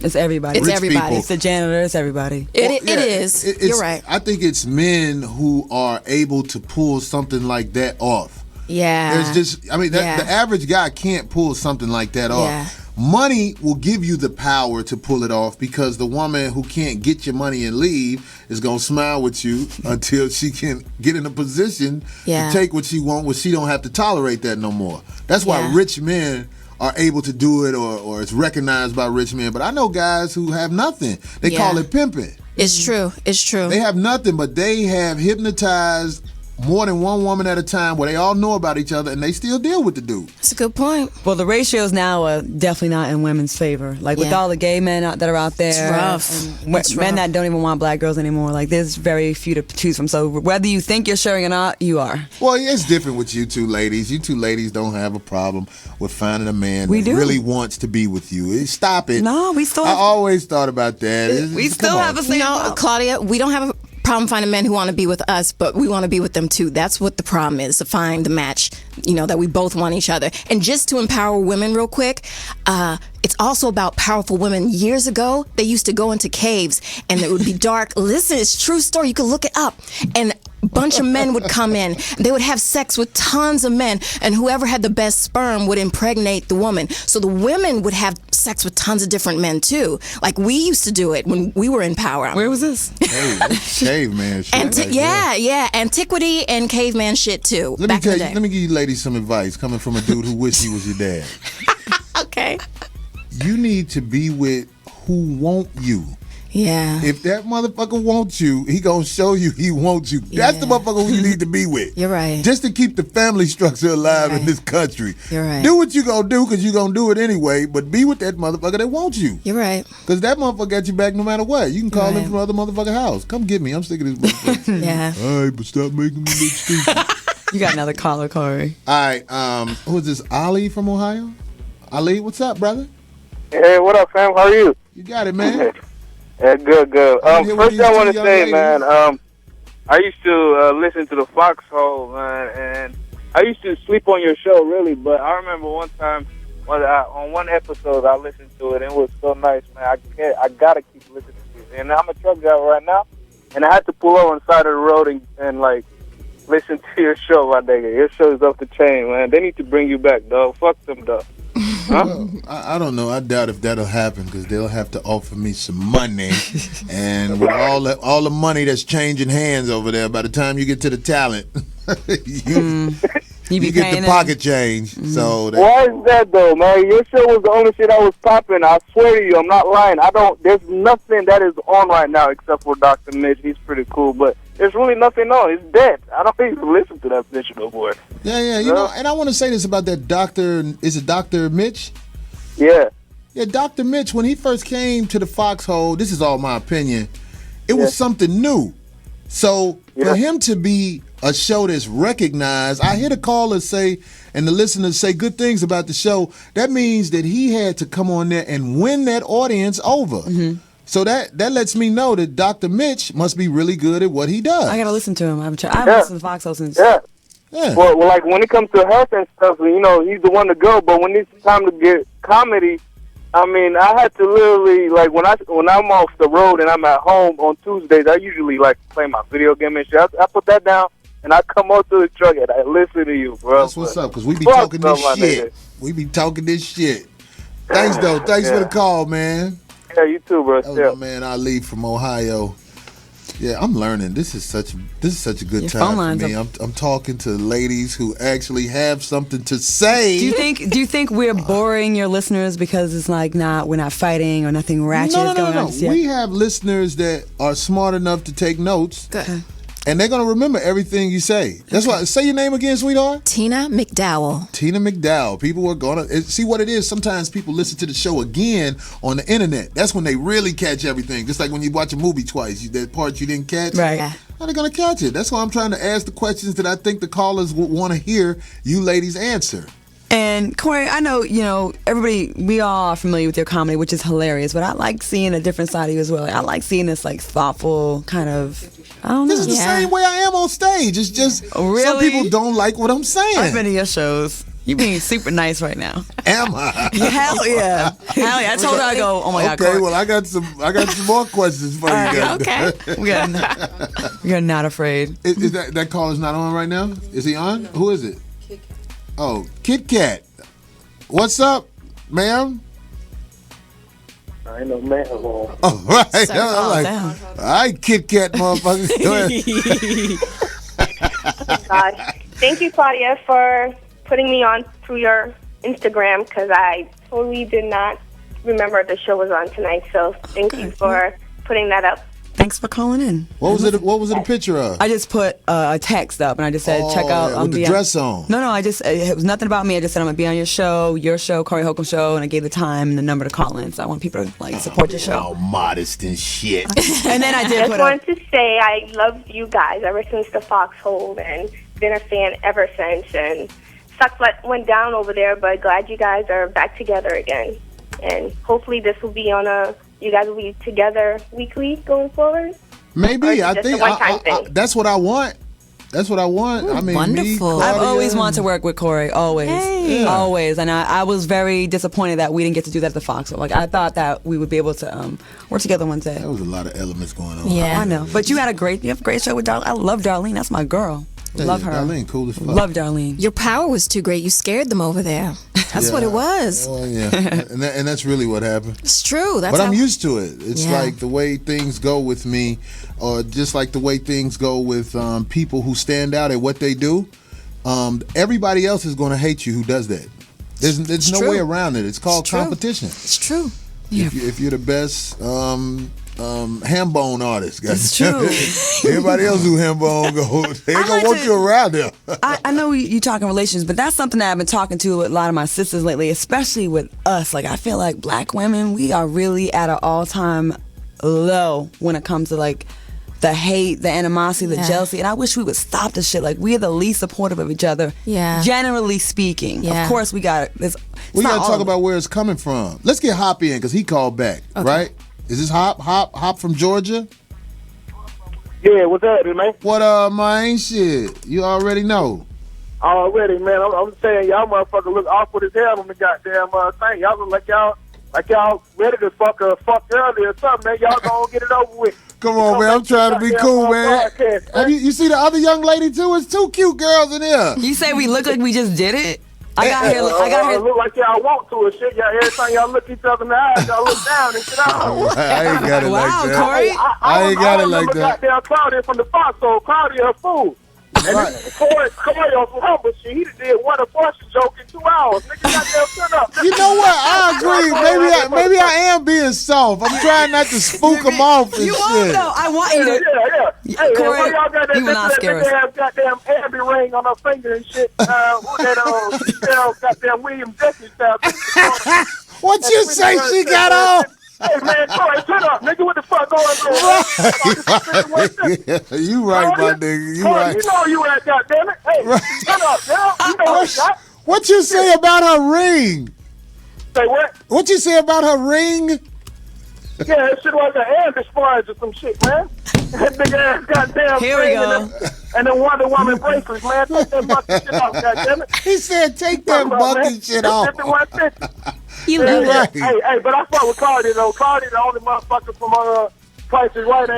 It's everybody. It's rich everybody. people. It's the janitor. It's everybody. It is. You're right. I think it's men who are able to pull something like that off. Yeah. There's just, I mean, the average guy can't pull something like that off. Yeah. Money will give you the power to pull it off because the woman who can't get your money and leave is going to smile with you until she can get in a position Yeah. to take what she wants, where she don't have to tolerate that no more. That's why Yeah. rich men are able to do it, or it's recognized by rich men. But I know guys who have nothing. They call Yeah. it pimping. It's true. It's true. They have nothing, but they have hypnotized more than one woman at a time where they all know about each other and they still deal with the dude. That's a good point. Well, the ratios now are definitely not in women's favor. Like with Yeah. all the gay men that are out there, It's rough. and It's men rough. that don't even want black girls anymore. Like there's very few to choose from. So whether you think you're sharing or not, you are. Well, it's different with you two ladies. You two ladies don't have a problem with finding a man We that do. really wants to be with you. Stop it. No, we still I have- always thought about that. We still Come on. have a same No, problem. Claudia, we don't have a problem finding men who want to be with us, but we want to be with them too. That's what the problem is, to find the match, that we both want each other. And just to empower women real quick, it's also about powerful women. Years ago, they used to go into caves and it would be dark. Listen, it's a true story. You can look it up. And a bunch of men would come in. They would have sex with tons of men, and whoever had the best sperm would impregnate the woman. So the women would have sex with tons of different men too. Like we used to do it when we were in power. Where was this? Hey, that's caveman shit. right there. Yeah, antiquity and caveman shit too. Let me back tell in you. the day. Let me give you ladies some advice coming from a dude who wished he was your dad. Okay. You need to be with who want you. Yeah. If that motherfucker wants you, he gonna show you he wants you. That's the Yeah. motherfucker who you need to be with. You're right. Just to keep the family structure alive in Right. this country. You're right. Do what you gonna do because you gonna do it anyway, but be with that motherfucker that wants you. You're right. Because that motherfucker got you back no matter what. You can call him Right. from other motherfucker house. Come get me. I'm sick of this motherfucker. Yeah. All right, but stop making me look stupid. You got another caller, Corey. All right, who is this? Ali from Ohio? Ali, what's up, brother? Hey, what up, fam? How are you? You got it, man. Yeah, good. I'm here with First these I two want to young say, ladies. man, I used to listen to the Foxhole, man, and I used to sleep on your show, really. But I remember one time, on one episode, I listened to it, and it was so nice, man. I gotta keep listening to it. And I'm a truck driver right now, and I had to pull over on the side of the road and like listen to your show, my nigga. Your show is off the chain, man. They need to bring you back, dog. Fuck them, dog. Huh? Well, I don't know. I doubt if that'll happen because they'll have to offer me some money, and with all the money that's changing hands over there, by the time you get to the talent, You be you get paying the them. pocket change. So that, Why is that though, man? Your show was the only shit I was popping. I swear to you, I'm not lying. There's nothing that is on right now except for Dr. Mitch. He's pretty cool, but there's really nothing on. It's dead. I don't even listen to that bitch no more. yeah, you know. And I want to say this about that doctor. Is it Dr. Mitch? Yeah. Yeah, Dr. Mitch. When he first came to the Foxhole, this is all my opinion. It was something new. So for him to be a show that's recognized, I hear the callers say and the listeners say good things about the show. That means that he had to come on there and win that audience over. So that lets me know that Dr. Mitch must be really good at what he does. I gotta listen to him. I've listened to Foxhole since. Yeah. Yeah. Well, like when it comes to health and stuff, you know, he's the one to go. But when it's time to get comedy, I mean, I had to literally, like, when I'm off the road and I'm at home on Tuesdays, I usually like play my video game and shit. I put that down and I come up to the truck and I listen to you, bro. That's what's up, because we be talking this shit. We be talking this shit. Thanks, though. Thanks for the call, man. Yeah, you too, bro. That was my man Ali from Ohio. Yeah, I'm learning. This is such a good Your time phone for me. I'm talking to ladies who actually have something to say. Do you think we're boring your listeners because it's like we're not fighting or nothing ratchet is going on? No. We have listeners that are smart enough to take notes. Good. And they're going to remember everything you say. That's why. Say your name again, sweetheart. Tina McDowell. Tina McDowell. People are going to see what it is. Sometimes people listen to the show again on the internet. That's when they really catch everything. Just like when you watch a movie twice, that part you didn't catch. Right. How are they going to catch it? That's why I'm trying to ask the questions that I think the callers would want to hear you ladies answer. And Corey, I know, everybody, we all are familiar with your comedy, which is hilarious, but I like seeing a different side of you as well. Like, I like seeing this, like, thoughtful kind of, I don't know. This is the same way I am on stage. It's just really? Some people don't like what I'm saying. I've been to your shows. You're being super nice right now. Am I? Hell yeah. Hell yeah. I told her, I go, oh my God, Okay, Corey. well, I got some more questions for you guys. Okay. We're not afraid. Is that caller's not on right now? Is he on? Who is it? Oh, Kit Kat. What's up, ma'am? I ain't no man. Oh, right. I'm like, all right, Kit Kat, motherfucker. Go ahead. God. Thank you, Claudia, for putting me on through your Instagram, because I totally did not remember the show was on tonight. So thank you for putting that up. Thanks for calling in. What was it? What was it a picture of? I just put a text up and I just said, check out. With the dress on. No, it was nothing about me. I just said I'm gonna be on your show, Corey Holcomb show, and I gave the time and the number to call in. So I want people to support your show. All modest and shit. And then I did just wanted to say I love you guys ever since the Foxhole and been a fan ever since. And sucks what went down over there, but glad you guys are back together again. And hopefully this will be on you guys will be together weekly going forward? Maybe. I think that's what I want. That's what I want. Ooh, I mean, wonderful. I've always wanted to work with Corey. Always. Hey. Yeah. Always. And I was very disappointed that we didn't get to do that at the Foxhole. Like, I thought that we would be able to work together one day. There was a lot of elements going on. Yeah. I know. But you have a great show with Darlene. I love Darlene. That's my girl. Love her. Darlene, cool as fuck. Love Darlene. Your power was too great. You scared them over there. That's what it was. Oh, yeah. and that's really what happened. It's true. But I'm used to it. It's Yeah. like the way things go with me, or just like the way things go with people who stand out at what they do. Everybody else is going to hate you who does that. There's no way around it. It's called competition. It's true. If you're the best ham bone artist, guys. It's true. Everybody else who ham bone goes, they ain't gonna want you around there. I know you talking relations, but that's something that I've been talking to a lot of my sisters lately, especially with us. Like, I feel like black women, we are really at an all-time low when it comes to like the hate, the animosity, the jealousy, and I wish we would stop this shit. Like, we are the least supportive of each other. Yeah. Generally speaking. Yeah. Of course, we got this. We got to talk about where it's coming from. Let's get Hop in because he called back, right? Is this Hop from Georgia? Yeah, what's happening, man? What up, man? Shit, you already know. Already, man. I'm saying y'all motherfuckers look awkward as hell on the goddamn thing. Y'all look like y'all ready to fuck early or something, man. Y'all gonna get it over with. Come on, man. I'm trying to be cool, man. Have you see the other young lady, too? It's two cute girls in here. You say we look like we just did it? I got here. Look like y'all want to and shit. Y'all, every time y'all look each other in the eyes, y'all look down and shit. I ain't got it like that. Corey. I ain't got it like that. Goddamn Claudia from the Foxhole. Claudia a fool. And Corey on some humble shit. He did one abortion joke in 2 hours. Nigga, goddamn shut up. You know what? I agree. Maybe I am being soft. I'm trying not to spook them off and You shit. won't though. I want you to. Yeah. Hey, Corey, why y'all got that you will not scare us. have goddamn Abby ring on her finger and shit? Goddamn William Jesse style. What you say she got on? Hey, man, Corey, shut up. Nigga, what the fuck going on? Yeah, you right, my nigga. You right. You know you at, goddammit. Hey, shut up, yo. You know what? What you say about her ring? Say what? What you say about her ring? Yeah, that shit like an air sponge or some shit, man. That big ass goddamn Here we thing go. and the Wonder Woman bracelets, man. Take that bucket shit off, goddammit. He said, take that bucket shit off. You love it. Right. Hey, but I fuck with Cardi though. Cardi the only motherfucker from Price is Right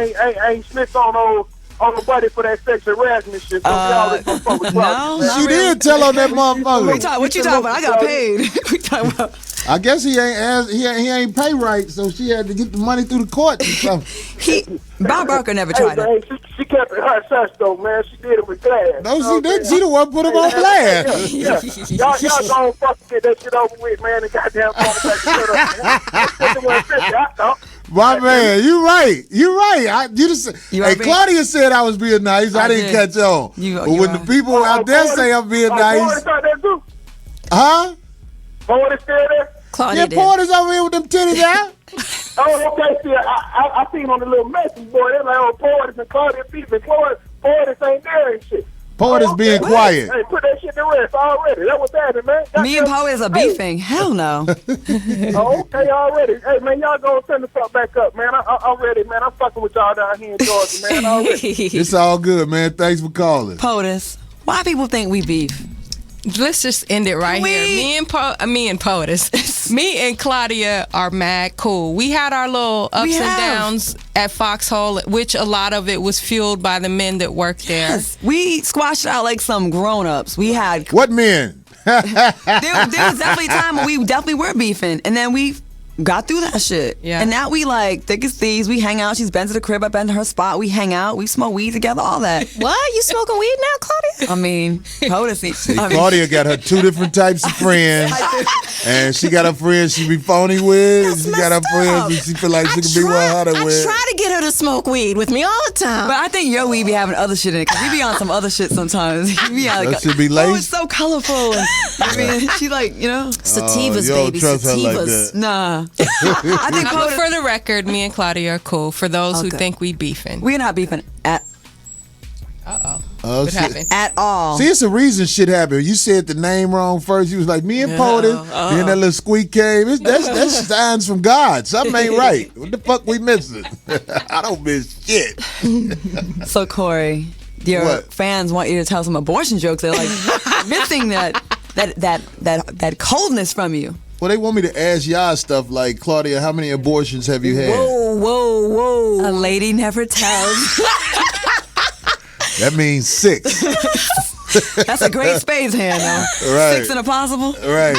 ain't snitched on the buddy for that sexual harassment shit. So we always gonna fuck with Cardi. She did tell on that motherfucker. What you talking about? I got paid. We talking about. I guess he ain't pay right, so she had to get the money through the courts or something. Bob Barker never tried it. Hey, she kept it her hush though, man. She did it with class. No, she didn't. She the one put him on blast. Yeah. Y'all don't fucking get that shit over with, man. And goddamn My man, you right. Hey, Claudia said I was being nice. I didn't catch on. But when the people out there say I'm being nice, huh? Porter's still there? Claudia did. Porter's over here with them titties out. Oh, okay. See, I seen on the little message board. They're like, oh, Porter's and Claudia Peterson. Porter's ain't there and shit. Porter's being quiet. Hey, put that shit to rest already. That was happening, man. Me and Poet's are beefing. Hell no. Oh, okay, already. Hey, man, y'all go send the fuck back up, man. I'm ready, man. I'm fucking with y'all down here in Georgia, man. Already. It's all good, man. Thanks for calling. POTUS. Why people think we beef? Let's just end it right here. Me and POTUS. Me and Claudia are mad cool. We had our little ups and downs at Foxhole, which a lot of it was fueled by the men that worked there. Yes. We squashed out like some grown-ups. We had... What men? there was definitely a time when we definitely were beefing. And then we got through that shit. Yeah. And now we like thick as thieves. We hang out. She's been to the crib. I've been to her spot. We hang out. We smoke weed together. All that. What? You smoking weed now, Claudia? I mean, POTUS. Claudia got her two different types of friends. And she got her friends she be phony with. And she got her friends and she feel like she can be 100 with. I try to get her to smoke weed with me all the time. But I think your weed be having other shit in it. Because we be on some other shit sometimes. We be like, that should be oh, laced. it's so colorful. And, I mean, she like, you know. Sativas, you don't baby. trust her like Sativas. that. Nah. I think But for the record, me and Claudia are cool. For those who Okay. think we beefing. we're not beefing at Oh, What shit. happened? at all. See, it's a reason shit happened. You said the name wrong first. You was like, me and POTUS. Then that little squeak came. That's signs from God. Something ain't right. What the fuck we missing? I don't miss shit. So Corey, your What? fans want you to tell some abortion jokes. They're like missing that coldness from you. Well, they want me to ask y'all stuff like, Claudia, how many abortions have you had? Whoa. A lady never tells. That means 6. That's a great spades hand, though. Right. 6 and a possible. Right.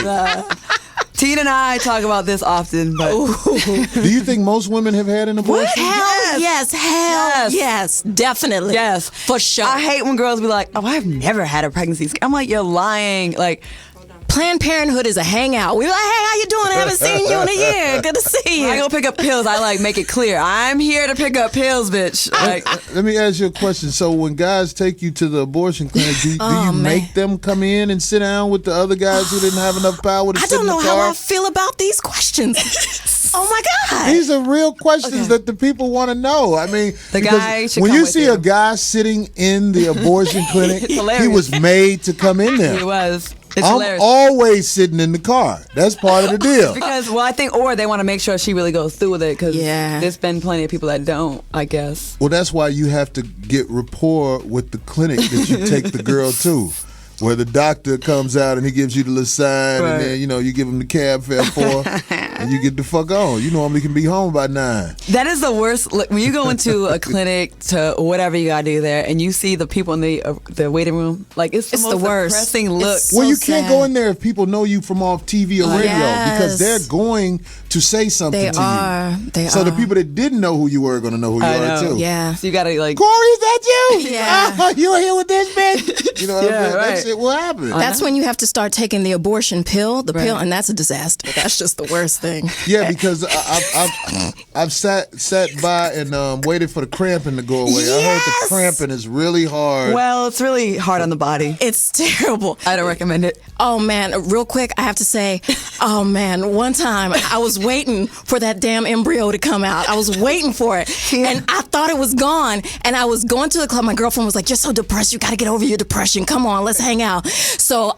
Tina and I talk about this often, but Do you think most women have had an abortion? Hell yes. Yes. Yes, definitely. yes, For sure. I hate when girls be like, "Oh, I've never had a pregnancy." I'm like, "You're lying." Like, Planned Parenthood is a hangout. We're like, hey, how you doing? I haven't seen you in a year. Good to see I you. go pick up pills. I like make it clear I'm here to pick up pills, bitch. Like, Let me ask you a question. So when guys take you to the abortion clinic, do you make them come in and sit down with the other guys who didn't have enough power to I sit don't in the know car? how I feel about these questions. Oh my God. These are real questions that the people want to know. I mean, The because guy should when come you with see you. a guy sitting in the abortion clinic, It's he hilarious. was made to come in there. it was. It's I'm hilarious. always sitting in the car. That's part of the deal. Because, well, I think, or they want to make sure she really goes through with it. Because there's been plenty of people that don't, I guess. Well, that's why you have to get rapport with the clinic that you take the girl to, where the doctor comes out and he gives you the little sign, Right. and then you give him the cab fare for, and you get the fuck on. You normally can be home by 9. That is the worst. Look, when you go into a clinic to whatever you gotta do there, and you see the people in the waiting room, like it's the It's most the worst. depressing look. It's Well, so you can't sad. go in there if people know you from off TV or radio because Yes. they're going to say something They to are. you. They So are. the people that didn't know who you were are going to know who you I are know. too. Yeah. So you gotta like. Corey, is that you? Yeah. Oh, you here with this bitch? You know what Yeah, I'm saying? right. That shit will happen. That's when you have to start taking the abortion pill, pill, and that's a disaster. That's just the worst thing. Yeah, because I've sat by and waited for the cramping to go away. I heard the Yes! cramping is really hard. Well, it's really hard on the body. It's terrible. I don't recommend it. Oh man, real quick, I have to say, oh man, one time I was waiting for that damn embryo to come out. I was waiting for it. And I thought it was gone. And I was going to the club. My girlfriend was like, "You're so depressed. You got to get over your depression. Come on, let's hang out." So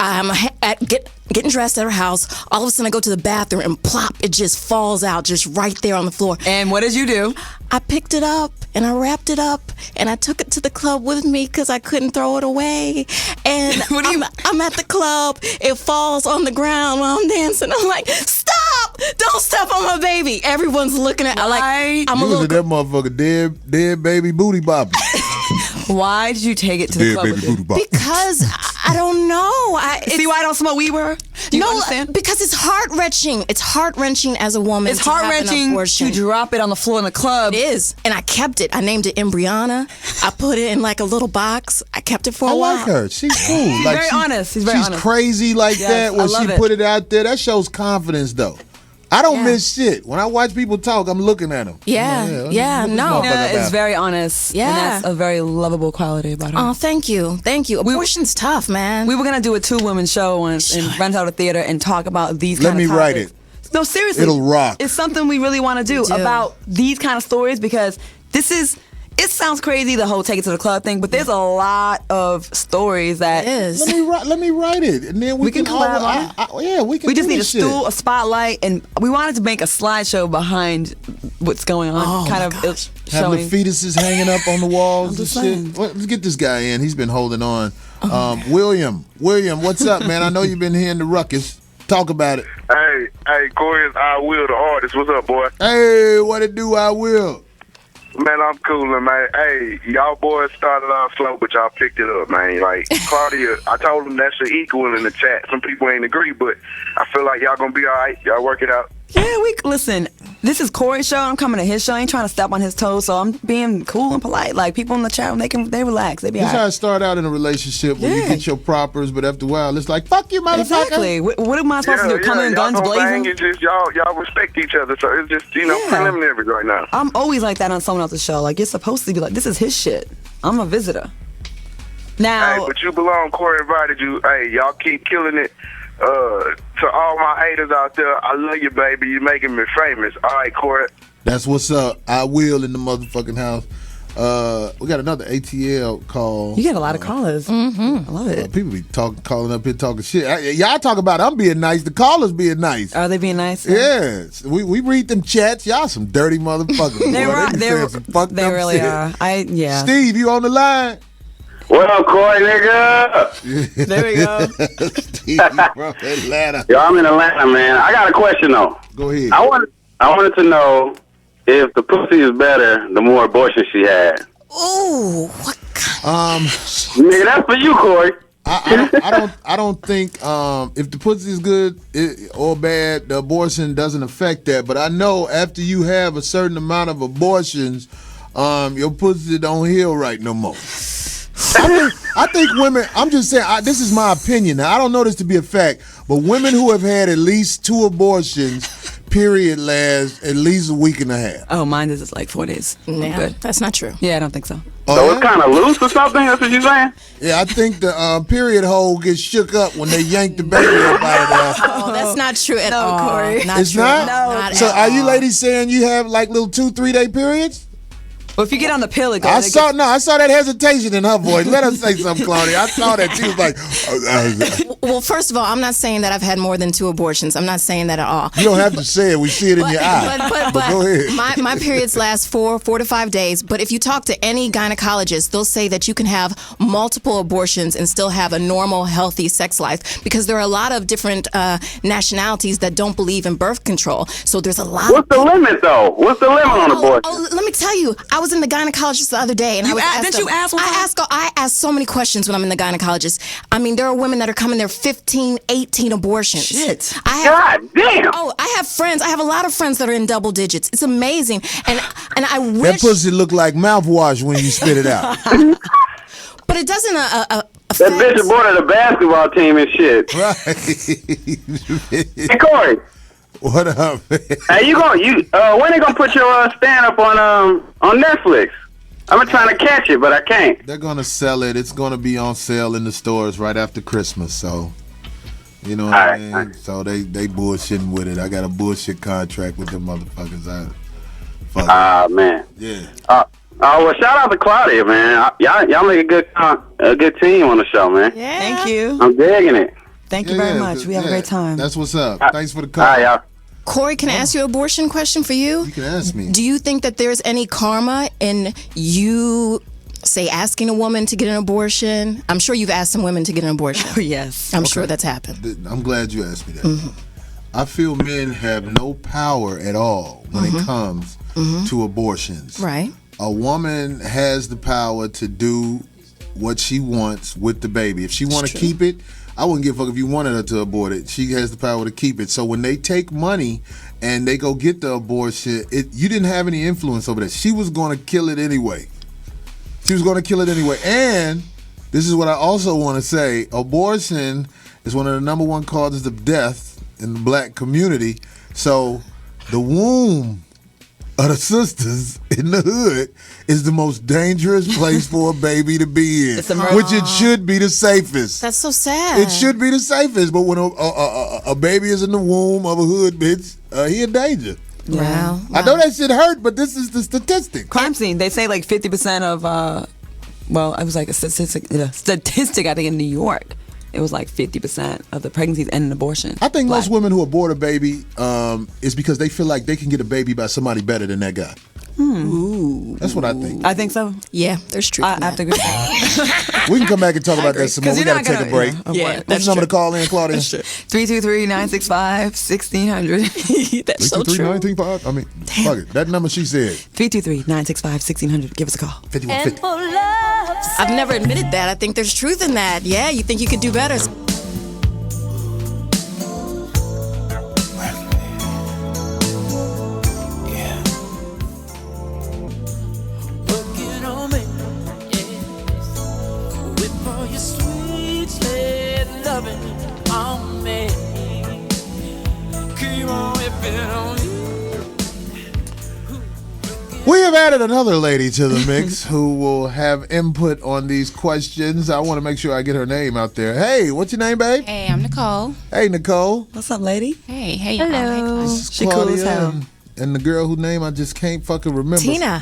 getting dressed at her house. All of a sudden, I go to the bathroom and plop, it just falls out, just right there on the floor. And what did you do? I picked it up and I wrapped it up and I took it to the club with me because I couldn't throw it away. And I'm at the club. It falls on the ground while I'm dancing. I'm like, stop! Don't step on my baby. Everyone's looking at. I'm you was that motherfucker dead baby booty bopping. Why did you take it to the club with you? Because I don't know. See why I don't smoke weed with her? Do you understand? Because it's heart-wrenching. It's heart-wrenching as a woman. It's heart-wrenching to drop it on the floor in the club. It is. And I kept it. I named it Embryana. I put it in like a little box. I kept it for a while. I like her. She's cool. She's very honest. She's very honest. She's crazy like that when she put it out there. That shows confidence, though. I don't miss shit. When I watch people talk, I'm looking at them. It's very honest. Yeah. And that's a very lovable quality about her. Oh, thank you. Thank you. Abortion's tough, man. We were going to do a 2-woman show and rent out a theater and talk about these Let kind of me write topics. it. No, seriously. It'll rock. It's something we really want to do about these kind of stories because it sounds crazy, the whole take it to the club thing, but there's a lot of stories that Let me write it, and then we can collab on it. we can. We just do need a this shit. stool, a spotlight, and we wanted to make a slideshow behind what's going on. Have showing. the fetuses hanging up on the walls and shit. Well, let's get this guy in. He's been holding on. William, what's up, man? I know you've been hearing the ruckus. Talk about it. Hey, Corey, I Will, the artist. What's up, boy? Hey, what it do? I will. Man, I'm coolin', man. Hey, y'all boys started off slow, but y'all picked it up, man. Like, Claudia, I told them that's your equal in the chat. Some people ain't agree, but I feel like y'all gonna be all right. Y'all work it out. Yeah, listen. This is Corey's show. I'm coming to his show. I ain't trying to step on his toes, so I'm being cool and polite. Like people in the chat, they relax. They be This all right. how I start out in a relationship where you get your propers, but after a while it's like, fuck you, motherfucker. Exactly. What am I supposed to do? Come in guns blazing? It's just y'all respect each other, so it's just preliminary right now. I'm always like that on someone else's show. Like you're supposed to be like, this is his shit. I'm a visitor. Now, hey, but you belong. Corey invited you. Hey, y'all keep killing it. To all my haters out there, I love you, baby. You're making me famous. All right, Corey. That's what's up. I will in the motherfucking house. We got another ATL call. You get a lot of callers. I love it. People be calling up here talking shit. Y'all talk about I'm being nice. The callers being nice. Are they being nice? Yeah. We read them chats. Y'all some dirty motherfuckers. They really are. Steve, you on the line? What up, Corey, nigga? There we go. Steve from Atlanta. Yo, I'm in Atlanta, man. I got a question, though. Go ahead. I wanted to know if the pussy is better the more abortions she had. Ooh, what kind? Nigga, that's for you, Corey. I don't think if the pussy is good or bad, the abortion doesn't affect that. But I know after you have a certain amount of abortions, your pussy don't heal right no more. I think women, I'm just saying, this is my opinion. Now, I don't know this to be a fact, but women who have had at least 2 abortions, period, last at least a week and a half. Oh, mine is like 4 days. Yeah, good. That's not true. Yeah, I don't think so. So it's kind of loose or something? That's what you're saying? Yeah, I think the period hole gets shook up when they yank the baby up out of there. Oh, that's not true at all. Corey. It's true. not? Not So at are you all. ladies saying you have like little 2-3 day periods? Well, if you get on the pill, I saw that hesitation in her voice. Let her say something, Claudia. I saw that. She was like, Well, first of all, I'm not saying that I've had more than 2 abortions. I'm not saying that at all. you don't have to say it. We see it in your eye. But go ahead. My periods last 4 to 5 days. But if you talk to any gynecologist, they'll say that you can have multiple abortions and still have a normal, healthy sex life because there are a lot of different nationalities that don't believe in birth control. So there's a lot. What's the limit, though? What's the limit on abortion? Oh, let me tell you. I was in the gynecologist the other day, and I asked so many questions when I'm in the gynecologist. I mean, there are women that are coming there 15, 18 abortions. Shit. God damn. Oh, I have friends. I have a lot of friends that are in double digits. It's amazing, and I wish that pussy look like mouthwash when you spit it out. But it doesn't that bitch aborted a basketball team and shit. Right. Hey, Corey. What up, man? Hey, when they gonna put your stand up on Netflix? I've been trying to catch it, but I can't. They're gonna sell it. It's gonna be on sale in the stores right after Christmas. So, you know what I mean. Right. So they bullshitting with it. I got a bullshit contract with them motherfuckers. Man. Yeah. Well, shout out to Claudia, man. Y'all make a good team on the show, man. Yeah. Thank you. I'm digging it. Thank you very much. We have a great time. That's what's up. Thanks for the call. All right, y'all. Corey, can I ask you an abortion question for you? You can ask me. Do you think that there's any karma in you, say, asking a woman to get an abortion? I'm sure you've asked some women to get an abortion. Yes. I'm sure that's happened. I'm glad you asked me that. I feel men have no power at all when it comes to abortions. Right. A woman has the power to do what she wants with the baby. If she want to keep it, I wouldn't give a fuck if you wanted her to abort it. She has the power to keep it. So when they take money and they go get the abortion, you didn't have any influence over that. She was going to kill it anyway. And this is what I also want to say. Abortion is one of the number one causes of death in the black community. So the womb of the sisters in the hood is the most dangerous place for a baby to be in, which it should be the safest. That's so sad. It should be the safest, but when a baby is in the womb of a hood bitch, he in danger. Wow. I know that shit hurt, but this is the statistic. Crime scene. They say like 50% of, well, it was like a statistic I think in New York. It was like 50% of the pregnancies end in abortion. I think most women who abort a baby is because they feel like they can get a baby by somebody better than that guy. Ooh. That's what I think. I think so. Yeah, there's truth. I have to agree. We can come back and talk about that some more. We got to take a break. Yeah, what's the number to call in, Claudia? 323-965-1600. That's so true. 323-965? I mean, fuck it. That number she said. 323-965-1600. Give us a call. 5150. I've never admitted that. I think there's truth in that. Yeah, you think you could do better. We have added another lady to the mix who will have input on these questions. I want to make sure I get her name out there. Hey, what's your name, babe? Hey, I'm Nicole. Hey, Nicole. What's up, lady? Hey, hey. Hello. This is She Claudia cool as hell. and the girl whose name I just can't fucking remember. Tina.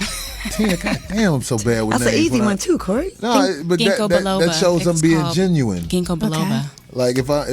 Tina, goddamn, I'm so bad with That's names. an easy one too, Corey. No, but that shows I'm being genuine. Ginkgo biloba. Like if I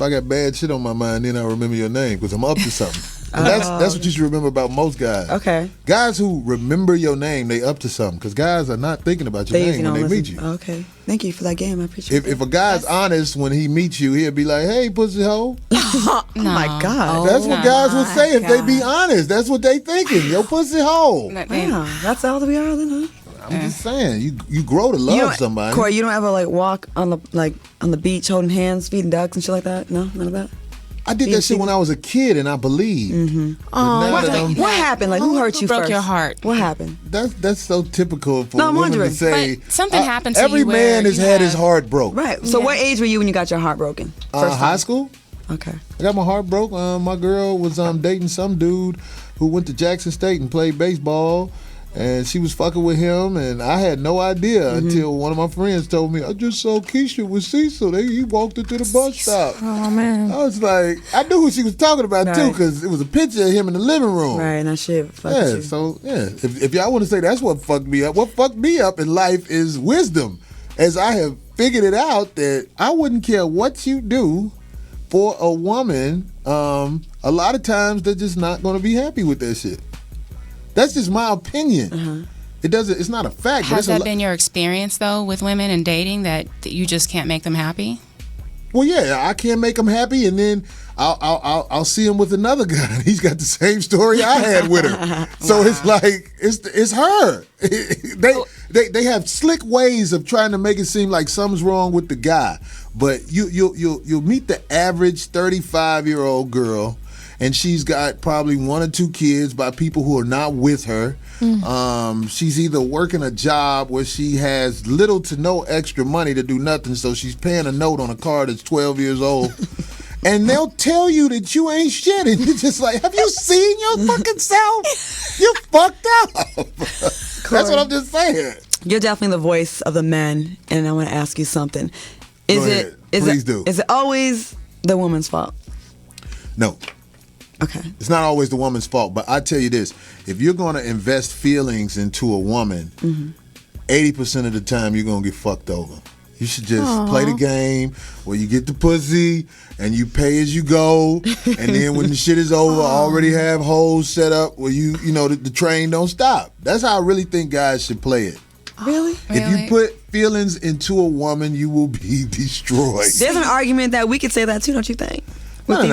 got bad shit on my mind, then I remember your name because I'm up to something. And that's what you should remember about most guys. Okay. Guys who remember your name, they up to something because guys are not thinking about your name when they meet you. Okay. Thank you for that game. I appreciate it. If a guy's honest when he meets you, he'll be like, "Hey, pussy hoe." Oh my God. That's what guys would say if they be honest. That's what they thinking. Yo, pussy hoe. Wow, that's all that we are then, huh? I'm just saying, you grow to love somebody. Corey, you don't ever like walk on the beach holding hands, feeding ducks and shit like that? No, none of that. I did that shit when I was a kid, and I believed. Mm-hmm. What happened? Like, who hurt you broke first? your heart? What happened? That's so typical for No, I'm women wondering. to say. But something happened to every you where man has you had have- his heart broke. Right. So, what age were you when you got your heart broken? First High time? school. Okay. I got my heart broke. My girl was dating some dude who went to Jackson State and played baseball. And she was fucking with him, and I had no idea until one of my friends told me, I just saw Keisha with Cecil. He walked her to the bus stop. Oh, man. I was like, I knew who she was talking about, too, because it was a picture of him in the living room. Right, and that shit fucked Yeah, you. so, yeah. If y'all want to say that's what fucked me up, what fucked me up in life is wisdom. As I have figured it out that I wouldn't care what you do for a woman, a lot of times they're just not going to be happy with that shit. That's just my opinion. It's not a fact. Has that been your experience though with women and dating that you just can't make them happy? Well, yeah, I can't make them happy, and then I'll see him with another guy, and he's got the same story I had with her. So it's like it's her. They have slick ways of trying to make it seem like something's wrong with the guy, but you'll meet the average 35-year-old girl. And she's got probably 1 or 2 kids by people who are not with her. She's either working a job where she has little to no extra money to do nothing, so she's paying a note on a car that's 12 years old. And they'll tell you that you ain't shit, and you're just like, have you seen your fucking self? You fucked up. That's what I'm just saying. You're definitely the voice of the men, and I want to ask you something. Please do. Is it always the woman's fault? No. Okay. It's not always the woman's fault, but I tell you this, if you're going to invest feelings into a woman, 80% of the time you're going to get fucked over. You should just play the game where you get the pussy and you pay as you go, and then when the shit is over, already have holes set up where the train don't stop. That's how I really think guys should play it. Really? If you put feelings into a woman, you will be destroyed. There's an argument that we could say that too, don't you think? No.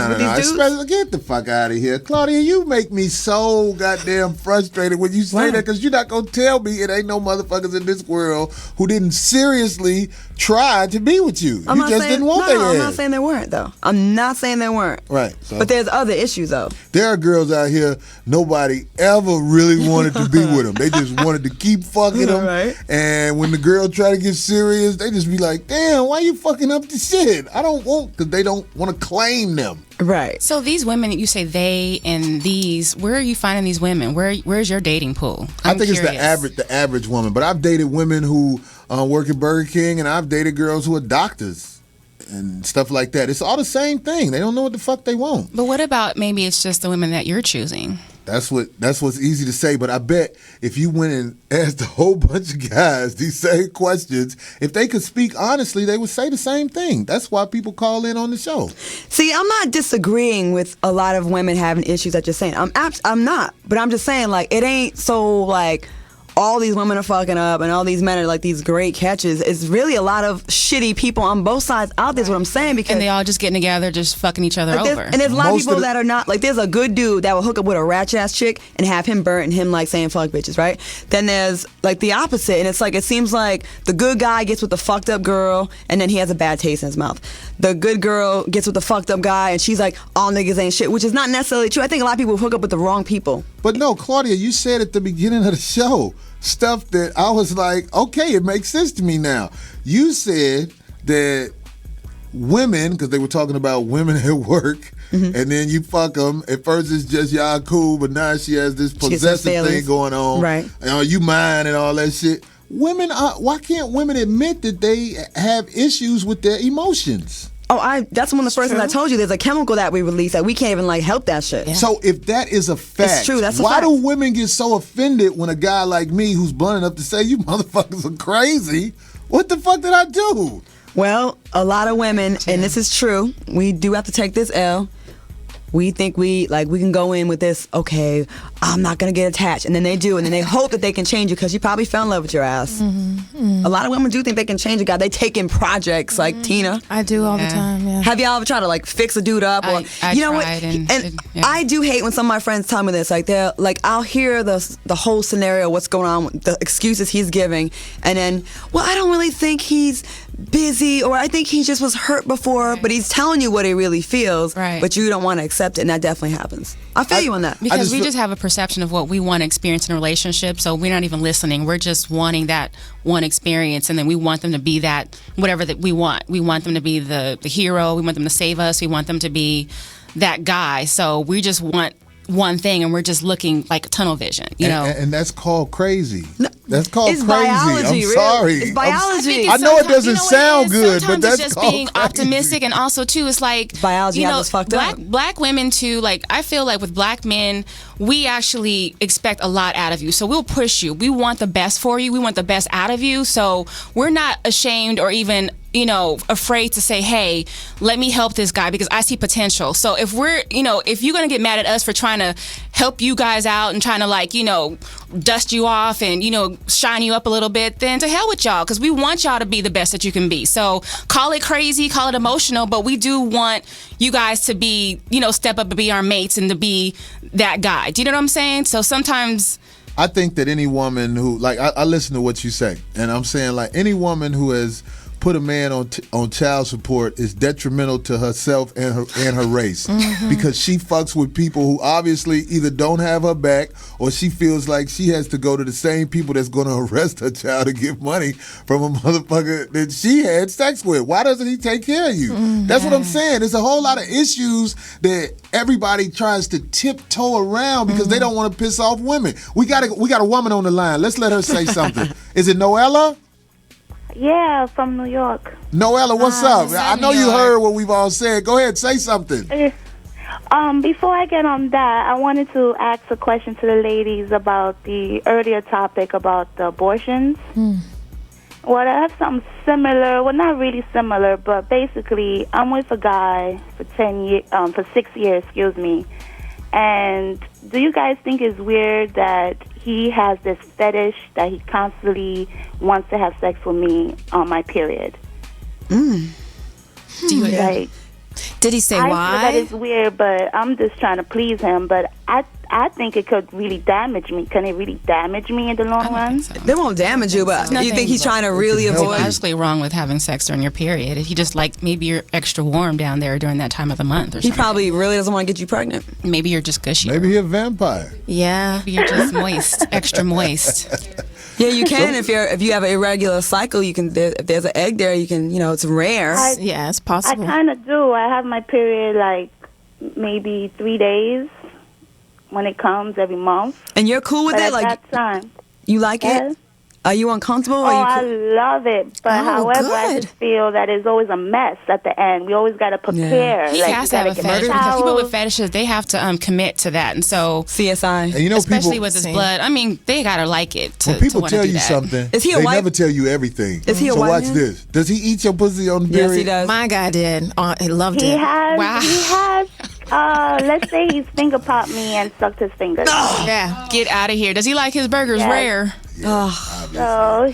Get the fuck out of here. Claudia, you make me so goddamn frustrated when you say that, because you're not going to tell me it ain't no motherfuckers in this world who didn't seriously try to be with you. Didn't want their ass. I'm not saying there weren't, though. I'm not saying there weren't. Right. So. But there's other issues, though. There are girls out here, nobody ever really wanted to be with them. They just wanted to keep fucking them. Right. And when the girl try to get serious, they just be like, damn, why you fucking up the shit? I don't want, because they don't want to claim them. Right. So these women, you say they and these, where are you finding these women? Where's your dating pool? I think it's the average woman. But I've dated women who work at Burger King, and I've dated girls who are doctors and stuff like that. It's all the same thing. They don't know what the fuck they want. But what about maybe it's just the women that you're choosing? That's what's easy to say, but I bet if you went and asked a whole bunch of guys these same questions, if they could speak honestly, they would say the same thing. That's why people call in on the show. See, I'm not disagreeing with a lot of women having issues that you're saying. I'm not, but I'm just saying, like, it ain't so like all these women are fucking up and all these men are like these great catches. It's really a lot of shitty people on both sides out there is what I'm saying. Because and they all just getting together, just fucking each other over. And there's a lot of people that are not, like, there's a good dude that will hook up with a ratchet ass chick and have him burnt and him like saying fuck bitches, right? Then there's like the opposite, and it's like, it seems like the good guy gets with the fucked up girl and then he has a bad taste in his mouth. The good girl gets with the fucked up guy and she's like, all niggas ain't shit, which is not necessarily true. I think a lot of people hook up with the wrong people. But no, Claudia, you said at the beginning of the show stuff that I was like, okay, it makes sense to me now. You said that women, because they were talking about women at work, and then you fuck them. At first it's just y'all cool, but now she has this possessive thing going on. Right. You mine and all that shit. Women, why can't women admit that they have issues with their emotions? That's one of the first things I told you. There's a chemical that we release that we can't even like help that shit. Yeah. So if that is a fact, it's true. That's a why fact. do women get so offended when a guy like me, who's blunt enough to say you motherfuckers are crazy? What the fuck did I do? Well, a lot of women, and this is true, we do have to take this L. We think we can go in with this, okay, I'm not going to get attached. And then they do, and then they hope that they can change you because you probably fell in love with your ass. A lot of women do think they can change a guy. They take in projects like Tina. I do all the time, yeah. Have y'all ever tried to like fix a dude up? Or you know what? I do hate when some of my friends tell me this. Like they're like, I'll hear the whole scenario, what's going on, the excuses he's giving, and then, well, I don't really think he's busy, or I think he just was hurt before, but he's telling you what he really feels, but you don't want to accept it, and that definitely happens. I feel you on that. Because we just have a perception of what we want to experience in a relationship, so we're not even listening. We're just wanting that one experience, and then we want them to be that, whatever that we want. We want them to be the hero. We want them to save us. We want them to be that guy. So we just want one thing, and we're just looking like tunnel vision, you know. And that's called crazy. No, that's called it's crazy. Biology, I'm sorry. It's biology. I know it doesn't sound good, but that's it's just called being crazy. Optimistic, and also too, it's like biology. You know, fucked up. Black women too. Like I feel like with black men, we actually expect a lot out of you. So we'll push you. We want the best for you. We want the best out of you. So we're not ashamed or even, you know, afraid to say, hey, let me help this guy because I see potential. So if we're, you know, if you're going to get mad at us for trying to help you guys out and trying to, like, you know, dust you off and, you know, shine you up a little bit, then to hell with y'all, because we want y'all to be the best that you can be. So call it crazy, call it emotional, but we do want you guys to be, you know, step up and be our mates and to be that guy. Do you know what I'm saying? So sometimes I think that any woman who, like, I listen to what you say, and I'm saying, like, any woman who has put a man on child support is detrimental to herself and her race, because she fucks with people who obviously either don't have her back or she feels like she has to go to the same people that's going to arrest her child to get money from a motherfucker that she had sex with. Why doesn't he take care of you? That's what I'm saying. There's a whole lot of issues that everybody tries to tiptoe around because they don't want to piss off women. We got a woman on the line. Let's let her say something. Is it Noella? Yeah, from New York. Noella, what's up? I know you heard what we've all said. Go ahead, say something. Before I get on that, I wanted to ask a question to the ladies about the earlier topic about the abortions. Well, I have something similar. Well, not really similar, but basically, I'm with a guy for 6 years, excuse me. And do you guys think it's weird that he has this fetish that he constantly wants to have sex with me on my period? Do you Like, Did he say I why? feel that it's weird, but I'm just trying to please him. But I think it could really damage me. Can it really damage me in the long run? They won't damage you, but you think he's trying to really avoid? Actually, wrong with having sex during your period. If you just like, maybe you're extra warm down there during that time of the month, or He something. probably really doesn't want to get you pregnant. Maybe you're just gushy. Maybe he's a vampire. Yeah. Maybe you're just moist, extra moist. Yeah, you can if you have an irregular cycle. You can if there's an egg there, you can it's rare. Yeah, it's I possible. kind of do. I have my period like maybe 3 days when it comes every month. And you're cool with But it, at like that time. you like Yes. it? Are you uncomfortable? Oh, Are you I cool? love it. But however, I just feel that it's always a mess at the end. We always got to prepare. He Like, has we to have gotta a get fetish the because people towels. with fetishes, they have to commit to that, and so CSI. And especially people- with his blood. I mean, they gotta like it to. When people to wanna tell do you that. something, Is he a they white- never tell you everything. Is he a so white watch man? this. Does he eat your pussy on the Yes, period? he does. My guy did. He loved He it. has. He has. Let's say he's finger popped me and sucked his fingers. Yeah. Get out of here. Does he like his burgers Yes. rare? So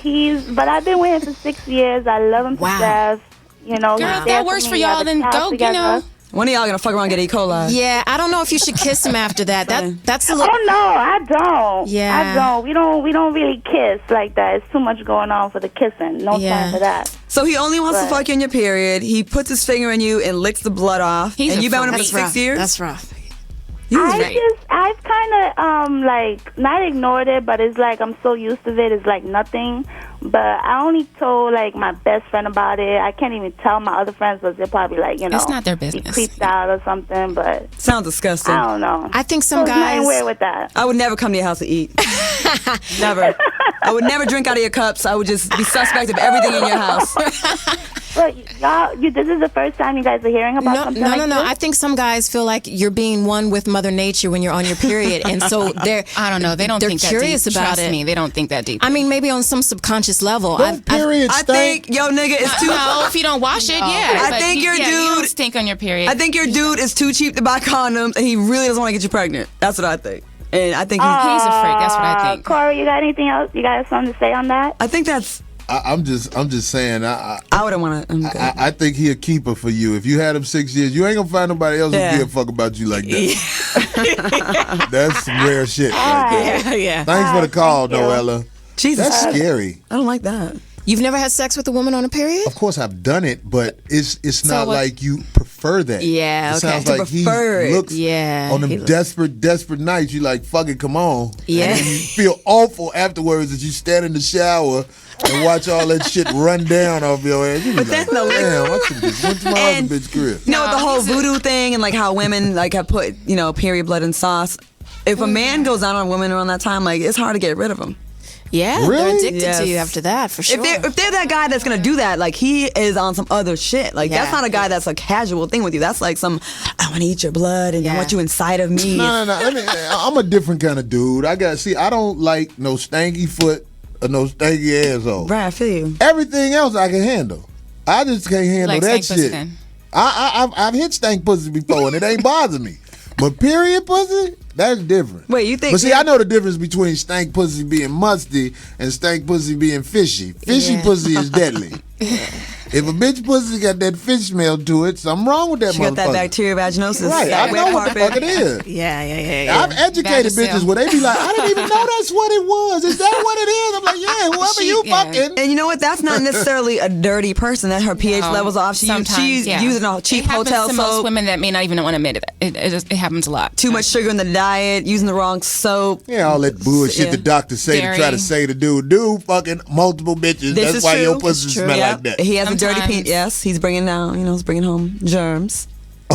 but I've been with him for 6 years. I love him to death. You know, Girl, he's if there that for works me. for We y'all, have a then child go. together. When are y'all gonna fuck around and get E. coli? Yeah, I don't know if you should kiss him after that. That's a little. Oh no, I don't. Yeah. I don't. We don't really kiss like that. It's too much going on for the kissing. No time for that. So he only wants to But- fuck you on your period. He puts his finger in you and licks the blood off. He's and a you've been with him for freak. 6 That's years? That's rough. I've kind of like not ignored it, but it's like I'm so used to it. It's like nothing. But I only told like my best friend about it. I can't even tell my other friends because they're probably like It's not their be business. creeped out or something. But Sounds disgusting. I don't know. I think So some there's nothing guys. weird with that. I would never come to your house to eat. Never. I would never drink out of your cups. I would just be suspect of everything in your house. But y'all, this is the first time you guys are hearing about No, something no, like no, no. this? I think some guys feel like you're being one with Mother Nature when you're on your period, and so they're. I don't know. They don't they're think curious that deep. about Trust it. me, they don't think that deep. I mean, maybe on some subconscious level. I think, yo, nigga, it's too. No, if you don't wash it, yeah. I but think your you don't dude. stink on your period. I think your dude is too cheap to buy condoms, and he really doesn't want to get you pregnant. That's what I think. And I think he's a freak. That's what I think. Corey, you got anything else? You got something to say on that? I think that's. I'm just saying. I wouldn't want to. I think he a keeper for you. If you had him 6 years, you ain't gonna find nobody else Yeah. who give a fuck about you like that. That's some rare shit. Right there. Yeah. Thanks for the call, Noella. Jesus, That's scary. I don't like that. You've never had sex with a woman on a period? Of course, I've done it, but it's not what- like you prefer that. Yeah, it okay. sounds To like he prefer it. looks Yeah, on them he desperate nights. You like, fuck it, come on. Yeah. And then you feel awful afterwards as you stand in the shower and watch all that shit run down off your head. You be But like, that's no- damn, what's my other bitch crib? You know, with the whole voodoo thing and like how women like have put period blood in sauce. If a man goes out on a woman around that time, like it's hard to get rid of them. Yeah, Really? they're addicted Yes. to you after that, for sure. If they're that guy that's gonna do that, like he is on some other shit. Like that's Yeah. not a guy that's a casual thing with you. That's like I want to eat your blood and I want you inside of me. No. I'm a different kind of dude. I don't like no stanky foot or no stanky asshole. Right, I feel you. Everything else I can handle. I just can't handle Like that stank pussy shit. then. I've hit stank pussy before and it ain't bothered me. But period pussy, that's different. Wait, you think? But see, I know the difference between stank pussy being musty and stank pussy being fishy. Fishy pussy is deadly. If a bitch pussy got that fish smell to it, something wrong with that She motherfucker. got that bacteria vaginosis. Right, that I wet know what the carpet. fuck it is. Yeah. I've educated bitches where they be like, I didn't even know that's what it was. Is that what it is? I'm like, yeah, whoever you fucking. And you know what? That's not necessarily a dirty person. That her pH No, levels off. sometimes, She's yeah. using a cheap it happens hotel to most soap. women that may not even want to admit it. It happens a lot. Too much sugar in the diet. Using the wrong soap. Yeah, all that bullshit Yeah. the doctor say Dairy. to try to say to dude fucking multiple bitches. This That's is why true. your pussy smell Yep. like that. He has a dirty Sometimes. penis. Yes, he's bringing down. He's bringing home germs.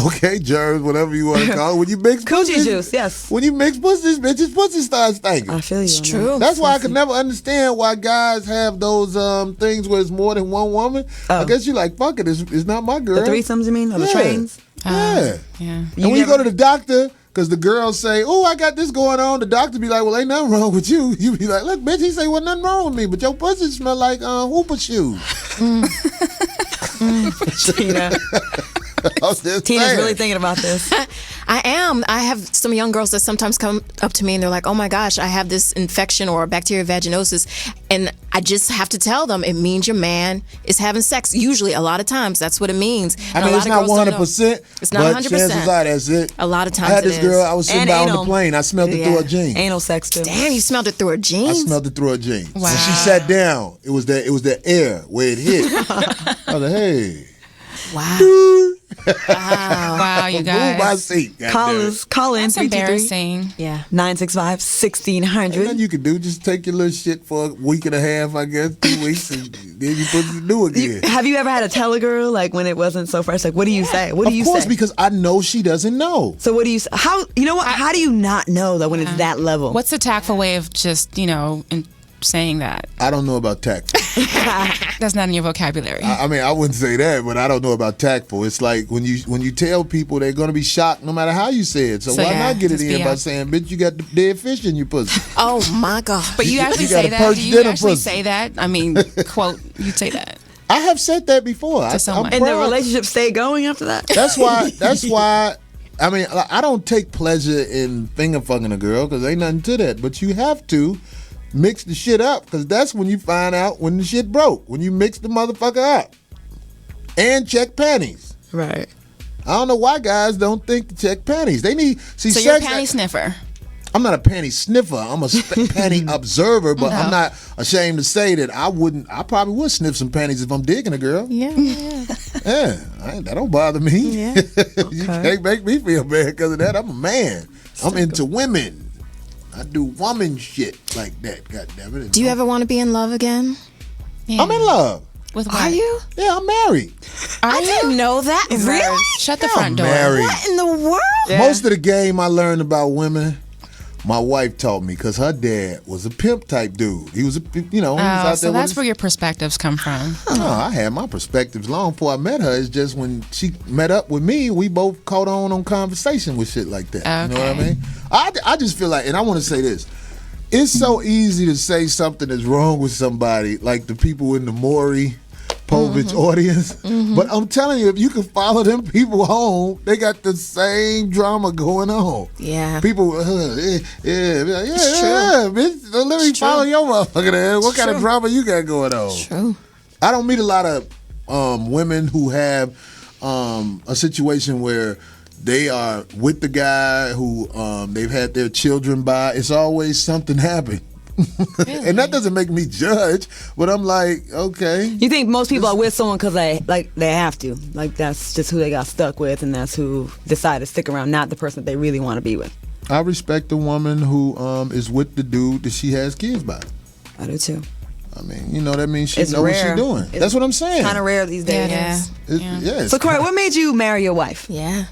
Okay, germs, whatever you want to call it. When you mix Coochie pussies, juice. Yes. when you mix pussies, bitches, pussy starts stinking. I feel you. It's on true. that. That's why I could never understand why guys have those things where it's more than one woman. I guess you like, fuck it, it's not my girl. The threesomes, you mean, or the Yeah. trains? Yeah. Yeah. And when you go to the doctor, Because the girls say, oh, I got this going on. The doctor be like, well, ain't nothing wrong with you. You be like, look, bitch, he say, well, nothing wrong with me. But your pussy smell like Hooper shoes. Tina. Tina's really thinking about this. I am. I have some young girls that sometimes come up to me and they're like, oh my gosh, I have this infection or bacterial vaginosis. And I just have to tell them it means your man is having sex. Usually, a lot of times, that's what it means. I mean, it's not 100%. It's not 100%. Chances are, that's it. A lot of times I had this it girl, is. I was sitting down on the plane. I smelled it through her jeans. Anal sex, too. Damn, you smelled it through her jeans? I smelled it through her jeans. Wow. When she sat down, it was that air where it hit. I was like, hey. Wow. Wow, you guys. Move my seat. Call in. That's embarrassing. Yeah. 965-1600. Ain't nothing you can do. Just take your little shit for a week and a half, I guess, 2 weeks, and then you put it to do again. Have you ever had to tell a girl, like, when it wasn't so fresh? Like, what do you say? What do you say? Of course, because I know she doesn't know. So what do you say? You know what? How do you not know, though, when it's that level? What's the tactful way of just, saying that? I don't know about tactful. That's not in your vocabulary. I mean, I wouldn't say that, but I don't know about tactful. It's like when you tell people, they're going to be shocked no matter how you say it. So why not get it in by saying, bitch, you got the dead fish in your pussy? Oh, my God. But you actually say that? Do you actually say that? I mean, quote, you say that. I have said that before. And the relationship stay going after that? That's why, I mean, I don't take pleasure in finger fucking a girl because ain't nothing to that. But you have to mix the shit up because that's when you find out when the shit broke. When you mix the motherfucker up. And check panties. Right. I don't know why guys don't think to check panties. They need... So you're a panty sniffer. I'm not a panty sniffer. I'm a panty observer, but I'm not ashamed to say that I probably would sniff some panties if I'm digging a girl. Yeah. Yeah, that don't bother me. Yeah. You can't make me feel bad because of that. I'm a man. I'm into women. I do woman shit like that, goddammit. Do you ever want to be in love again? Yeah. I'm in love. With what? Are you? Yeah, I'm married. I didn't know that. Really? Shut the front door. Married. What in the world? Yeah. Most of the game I learned about women, my wife taught me because her dad was a pimp type dude. He was he was out so there. That's where your perspectives come from. No, I had my perspectives long before I met her. It's just when she met up with me, we both caught on conversation with shit like that. Okay. You know what I mean? I just feel like, and I want to say this, it's so easy to say something is wrong with somebody, like the people in the Maury Povich audience. But I'm telling you, if you can follow them people home, they got the same drama going on. Yeah. People, bitch, let me follow your motherfucker there. What kind of drama you got going on? True. I don't meet a lot of women who have a situation where they are with the guy who they've had their children by. It's always something happened. Really? And that doesn't make me judge, but I'm like, okay. You think most people are with someone because they have to, like that's just who they got stuck with, and that's who decided to stick around, not the person that they really want to be with. I respect a woman who is with the dude that she has kids by. I do too. I mean, that means she It's knows what rare. she's doing. That's what I'm saying. Kind of rare these days. Yeah. So, Corey, what made you marry your wife? Yeah.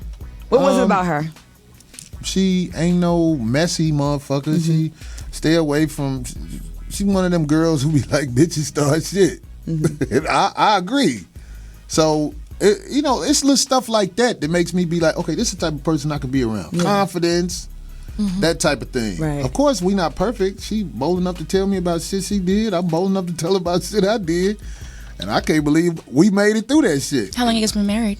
What was it about her? She ain't no messy motherfucker. She stay away from. She one of them girls who be like, bitches start shit. And I agree. So it's little stuff like that makes me be like, okay, this is the type of person I can be around. Yeah. Confidence, that type of thing. Right. Of course, we not perfect. She bold enough to tell me about shit she did. I'm bold enough to tell her about shit I did. And I can't believe we made it through that shit. How long you guys been married?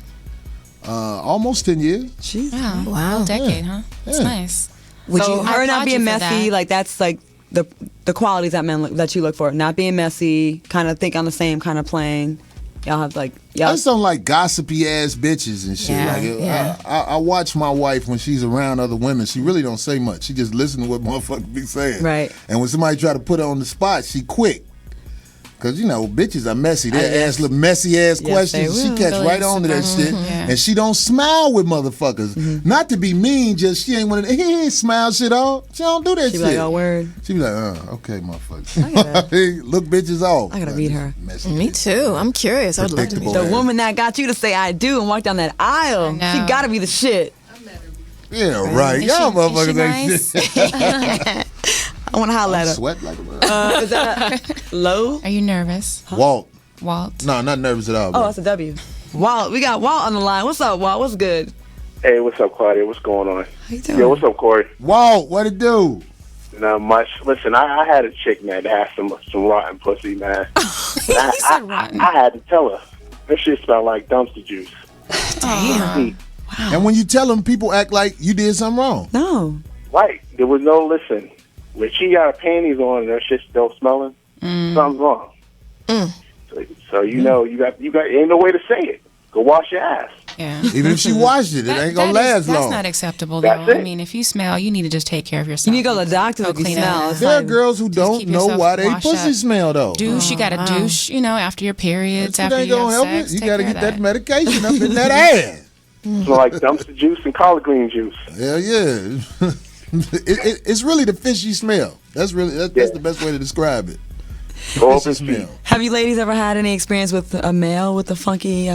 Almost 10 years. Jeez. Wow. A decade, huh? That's nice. So her I not applaud being you for messy, that. like that's like the qualities that you look for. Not being messy, kind of think on the same kind of plane. Y'all have I just don't like gossipy ass bitches and shit. Yeah, I watch my wife when she's around other women. She really don't say much. She just listen to what motherfuckers be saying. Right. And when somebody try to put her on the spot, she quick. Because, bitches are messy. They ask little messy ass questions. they She will. catch right on to that shit. Yeah. And she don't smile with motherfuckers. Not to be mean, just she ain't one of the smile shit off. She don't do that She shit. be like, oh, word. She be like, okay, motherfucker. Look bitches off. I gotta meet her. Messy. Me too. I'm curious. I would love to meet Predictable The ass. woman that got you to say I do and walk down that aisle, I know. she gotta be the shit. Yeah, right. Is Y'all she motherfuckers ain't nice? shit. I want to holler at her. Sweat like a motherfucker. Is that low? Are you nervous? Walt. Walt? No, not nervous at all. Oh, Bro. that's a W. Walt, we got Walt on the line. What's up, Walt? What's good? Hey, what's up, Claudia? What's going on? How you doing? Yo, what's up, Corey? Walt, what it do? Not much. Listen, I had a chick, man, that had some rotten pussy, man. I had to tell her. That shit smelled like dumpster juice. Damn. Wow. And when you tell them, people act like you did something wrong. No. Right. There was no listen. When she got her panties on and her shit still smelling, something's wrong. So you know, you got ain't no way to say it. Go wash your ass. Yeah. Even if she washed it, it ain't gonna last long. That's not acceptable, though. I mean, if you smell, you need to just take care of yourself. You need to go to the doctor if you smell. There are girls who don't know why they pussy smell, though. Douche, you gotta douche, you know, after your periods, after ain't you gonna have help sex. it. You take gotta care get of that medication up in that ass. Smell like dumpster juice and collard green juice. Hell yeah. It's really the fishy smell. That's the best way to describe it. Fishy smell. Have you ladies ever had any experience with a male with a funky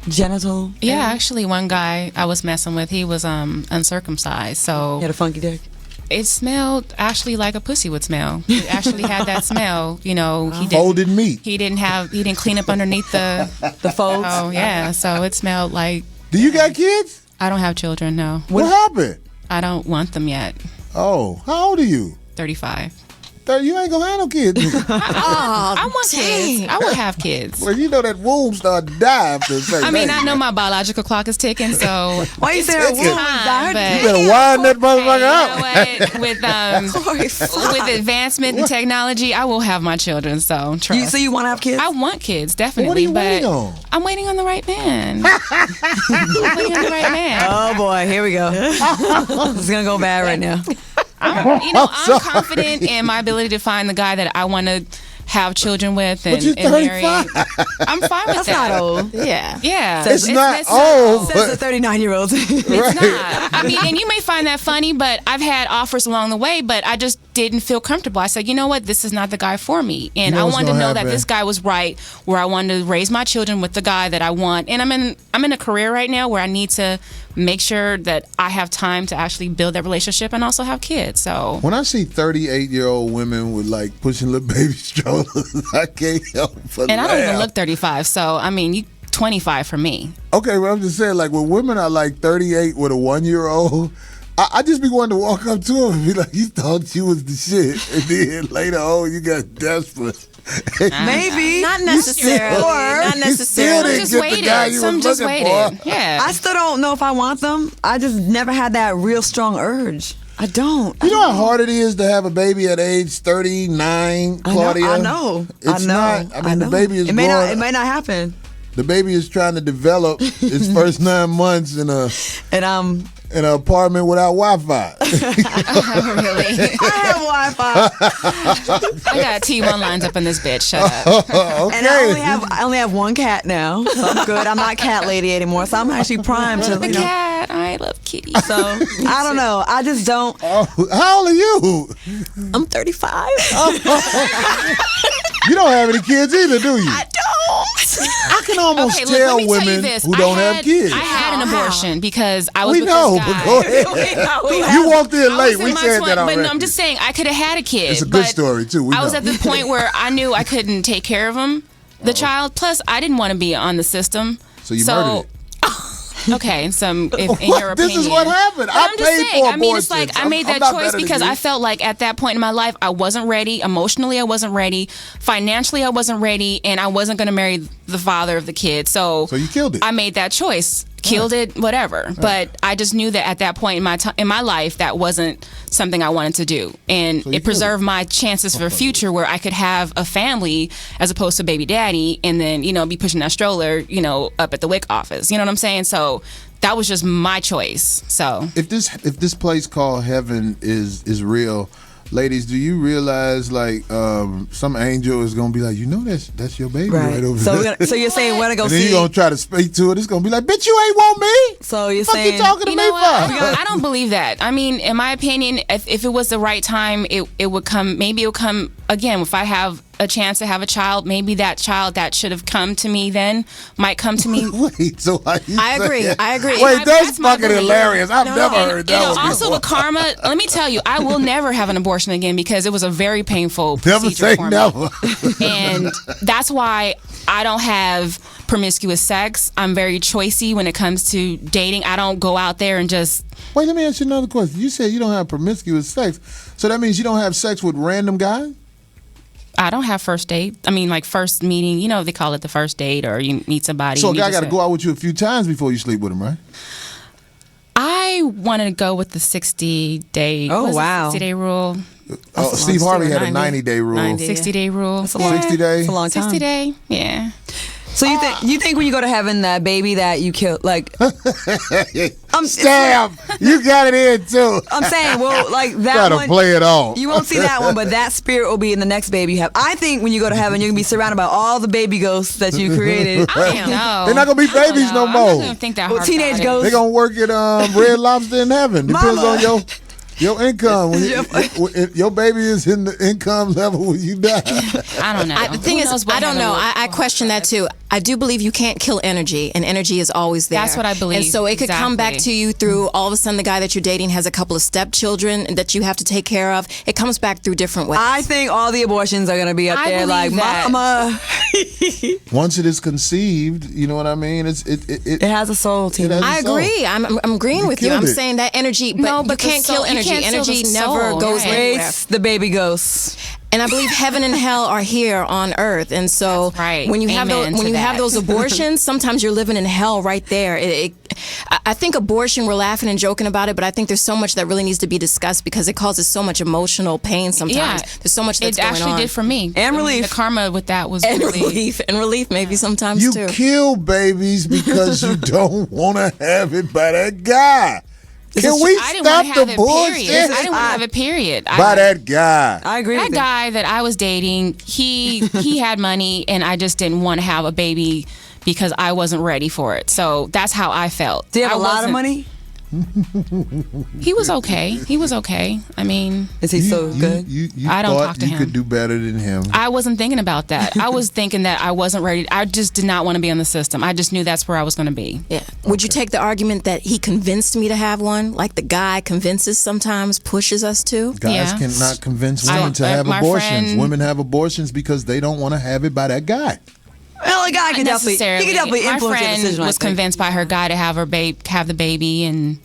genital? Yeah, actually, one guy I was messing with, he was uncircumcised, so he had a funky dick. It smelled actually like a pussy would smell. He actually had that smell. You know, he didn't folded meat. He didn't clean up underneath the folds. Oh yeah, so it smelled like. Do you got kids? I don't have children. No. What happened? I don't want them yet. Oh, how old are you? 35. You ain't gonna have no kids. I want kids. I will have kids. Well, you know that womb started to die after a certain I mean, age. I know my biological clock is ticking, so why you say her womb died? You better wind that motherfucker up. With advancement in technology, I will have my children. So trust. So you want to have kids? I want kids, definitely. What are you but waiting on? I'm waiting on the right man. I'm waiting on the right man. Oh boy, here we go. This is gonna go bad right now. I'm confident in my ability to find the guy that I want to have children with and marry. I'm fine with That's that. not old. Yeah. It's not old. Says the 39-year-old. It's not. I mean, and you may find that funny, but I've had offers along the way, but I just didn't feel comfortable. I said, you know what, this is not the guy for me. And I wanted to know that this guy was right, where I wanted to raise my children with the guy that I want. And I'm in a career right now where I need to make sure that I have time to actually build that relationship and also have kids. So when I see 38-year-old women with like pushing little baby strollers, I can't help but And laugh. I don't even look 35, so I mean, you 25 for me. Okay, well, I'm just saying, like, when women are like 38 with a 1-year-old, I just be wanting to walk up to them and be like, you thought you was the shit. And then later on, you got desperate. Maybe. Not necessarily. Not necessarily. Some just waited. Some just waited. Yeah. I still don't know if I want them. I just never had that real strong urge. I don't. You know how hard it is to have a baby at age 39, Claudia? I know. It's not. I mean, the baby is it may not happen. The baby is trying to develop its first 9 months in an apartment without Wi-Fi. Really? I have Wi-Fi. I got T1 lines up in this bitch. Shut up. Okay. And I only have one cat now, so I'm good. I'm not cat lady anymore, so I'm actually primed to. The cat. I love kitties. So I don't know. I just don't. Oh, how old are you? I'm 35. You don't have any kids either, do you? I don't. I can almost Okay, tell let me tell you women this. who don't have kids. I had an abortion because I was We with know, this but guy. go ahead. You walked in late. We said that already. But no, I'm just saying I could have had a kid. It's a good but story, too. We I was know. at the point where I knew I couldn't take care of him, the child. Plus, I didn't want to be on the system. So you murdered it. Okay, in your opinion. This is what happened. But I I'm just paid saying, for I mean, it's like abortions. I made I'm that not choice better than because you. I felt like at that point in my life, I wasn't ready. Emotionally, I wasn't ready. Financially, I wasn't ready. And I wasn't going to marry the father of the kid. So you killed it. I made that choice. Killed it, whatever. But I just knew that at that point in my life, that wasn't something I wanted to do. And it preserved my chances for a future where I could have a family as opposed to baby daddy and then, be pushing that stroller, up at the WIC office. You know what I'm saying? So that was just my choice. So if this place called heaven is real, ladies, do you realize like some angel is gonna be like, that's your baby right over there. So you're saying we're gonna go and see? then you're gonna try to speak to it. It's gonna be like, bitch, you ain't want me. So you're Fuck saying you talking to me for? I don't believe that. I mean, in my opinion, if it was the right time, it would come. Maybe it would come again. If I have a chance to have a child, maybe that child that should have come to me then might come to me. Wait, so I agree. Wait, that's fucking hilarious. I've never heard that one Also before. with karma, let me tell you, I will never have an abortion again because it was a very painful Never procedure say for me. never. And that's why I don't have promiscuous sex. I'm very choicey when it comes to dating. I don't go out there and just... Wait, let me ask you another question. You said you don't have promiscuous sex, so that means you don't have sex with random guys? I don't have first date. I mean, like first meeting, you know, they call it the first date, or you meet somebody. So a guy got to go out with you a few times before you sleep with him, right? I wanted to go with the 60-day. Oh, wow. 60-day rule. Steve Harvey had a 90-day rule. 60-day rule. That's a long, 60 days? That's a long time. 60 day, yeah. So you think when you go to heaven, that baby that you killed, like, Stab! You got it in too. I'm saying, well, like that Gotta one, play it off. You won't see that one, but that spirit will be in the next baby you have. I think when you go to heaven, you're gonna be surrounded by all the baby ghosts that you created. I don't know. They're not gonna be babies no more. I'm not gonna think that hard. Teenage about ghosts. They're gonna work at Red Lobster in heaven. Depends on your income. When your baby is in the income level when you die. I don't know. The thing is, I don't know. I question that too. I do believe you can't kill energy, and energy is always there. That's what I believe. And so it could come back Exactly. to you through all of a sudden the guy that you're dating has a couple of stepchildren that you have to take care of. It comes back through different ways. I think all the abortions are gonna be up I there, believe like that. mama. Once it is conceived, you know what I mean. It has a soul, Tina. It has a I agree. I'm agreeing with you. killed I'm it. saying that energy, but, No, you but the can't soul- kill you energy. can't kill the Energy soul, never goes right. anywhere. It's the baby ghosts. And I believe heaven and hell are here on earth. And so That's right. when you have Amen those, to that. those abortions, sometimes you're living in hell right there. I think abortion, we're laughing and joking about it, but I think there's so much that really needs to be discussed because it causes so much emotional pain sometimes. Yeah. There's so much that's It going actually on. did for me. And relief. The karma with that was And really... relief. And relief maybe sometimes You too. kill babies because you don't want to have it by that guy. Can we I didn't stop want to have the it, bullshit? period. I didn't want to have it, period. By that guy. I agree That with you. guy that I was dating, he had money, and I just didn't want to have a baby because I wasn't ready for it. So that's how I felt. Do you have I a lot of wasn't- money? He was okay. He was okay. I mean, Is he so good? You I don't thought talk to you him. could do better than him. I wasn't thinking about that. I was thinking that I wasn't ready. I just did not want to be in the system. I just knew that's where I was going to be. Yeah. Would you take the argument that he convinced me to have one, like the guy convinces sometimes, pushes us to? Guys Yeah. cannot convince women to have my abortions. friend- Women have abortions because they don't want to have it by that guy. Well, a guy can definitely, he can definitely My influence your friend decision. I was think. convinced by her guy to have have the baby, and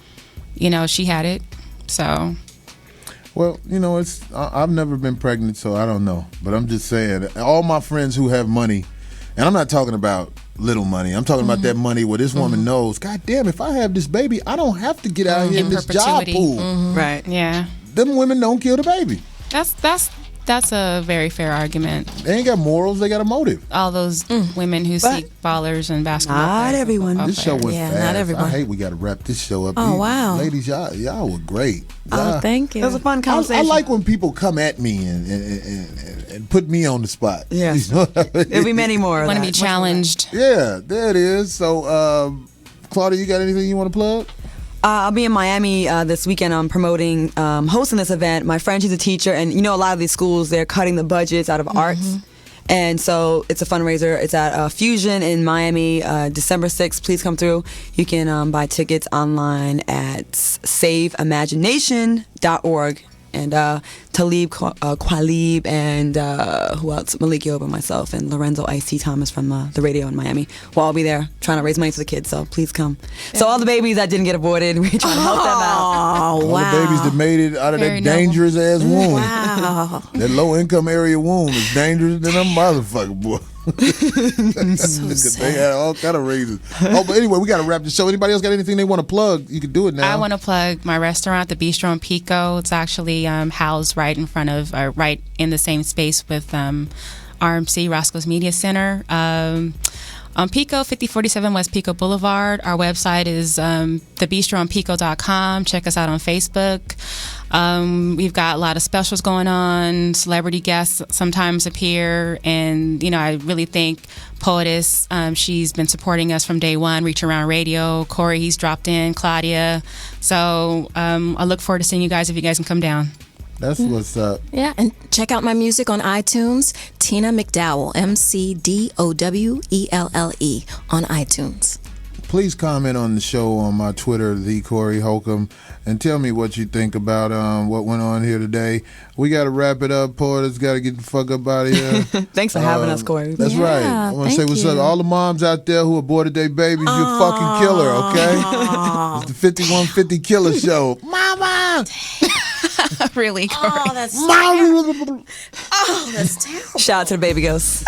she had it. So Well, I've never been pregnant, so I don't know. But I'm just saying, all my friends who have money, and I'm not talking about little money. I'm talking about that money where this woman knows, God damn, if I have this baby, I don't have to get out here in this job perpetuity. pool. Right. yeah, Them women don't kill the baby. that's a very fair argument. They ain't got morals, they got a motive. All those women who seek ballers and basketball Not players. everyone. This show went Yeah, fast. not everyone. I hate we got to wrap this show up. Oh, wow. Ladies, y'all were great. Oh, Y'all- thank you. It was a fun I conversation. like when people come at me and put me on the spot. Yes. You know what I mean? There'll be many more. of Want to that. be challenged? Yeah, there it is. So, Claudia, you got anything you want to plug? I'll be in Miami this weekend. I'm promoting, hosting this event. My friend, she's a teacher, and a lot of these schools, they're cutting the budgets out of arts. And so it's a fundraiser. It's at Fusion in Miami, December 6th. Please come through. You can buy tickets online at saveimagination.org. And Talib Kwalib and who else? Malik Yob and myself and Lorenzo Ice-T Thomas from the radio in Miami. We'll all be there trying to raise money for the kids, so please come. So all the babies that didn't get aborted, we're trying to help them out. Oh, All the babies that made it out of Very that dangerous ass womb. Wow. That low income area womb is dangerous than a motherfucker, boy. They had all kind of reasons. Oh, but anyway, we got to wrap the show. Anybody else got anything they want to plug? You can do it now. I want to plug my restaurant, the Bistro in Pico. It's actually housed right in front of, right in the same space with RMC, Roscoe's Media Center. On Pico, 5047 West Pico Boulevard. Our website is thebistronpico.com. Check us out on Facebook. We've got a lot of specials going on. Celebrity guests sometimes appear. And, I really thank Poetess. She's been supporting us from day one. Reach Around Radio. Corey, he's dropped in. Claudia. So I look forward to seeing you guys if you guys can come down. That's what's up. Yeah, and check out my music on iTunes. Tina McDowell, McDowelle on iTunes. please comment on the show on my Twitter, the Corey Holcomb, and tell me what you think about what went on here today. We got to wrap it up. Porter's got to get the fuck up out of here. Thanks for having us, Corey. That's right. I want to say what's up. All the moms out there who aborted their babies, you're a fucking killer, okay? It's the 5150 Killer Show. Mama! Really, Corey? Oh, that's terrible. Shout out to the baby ghosts.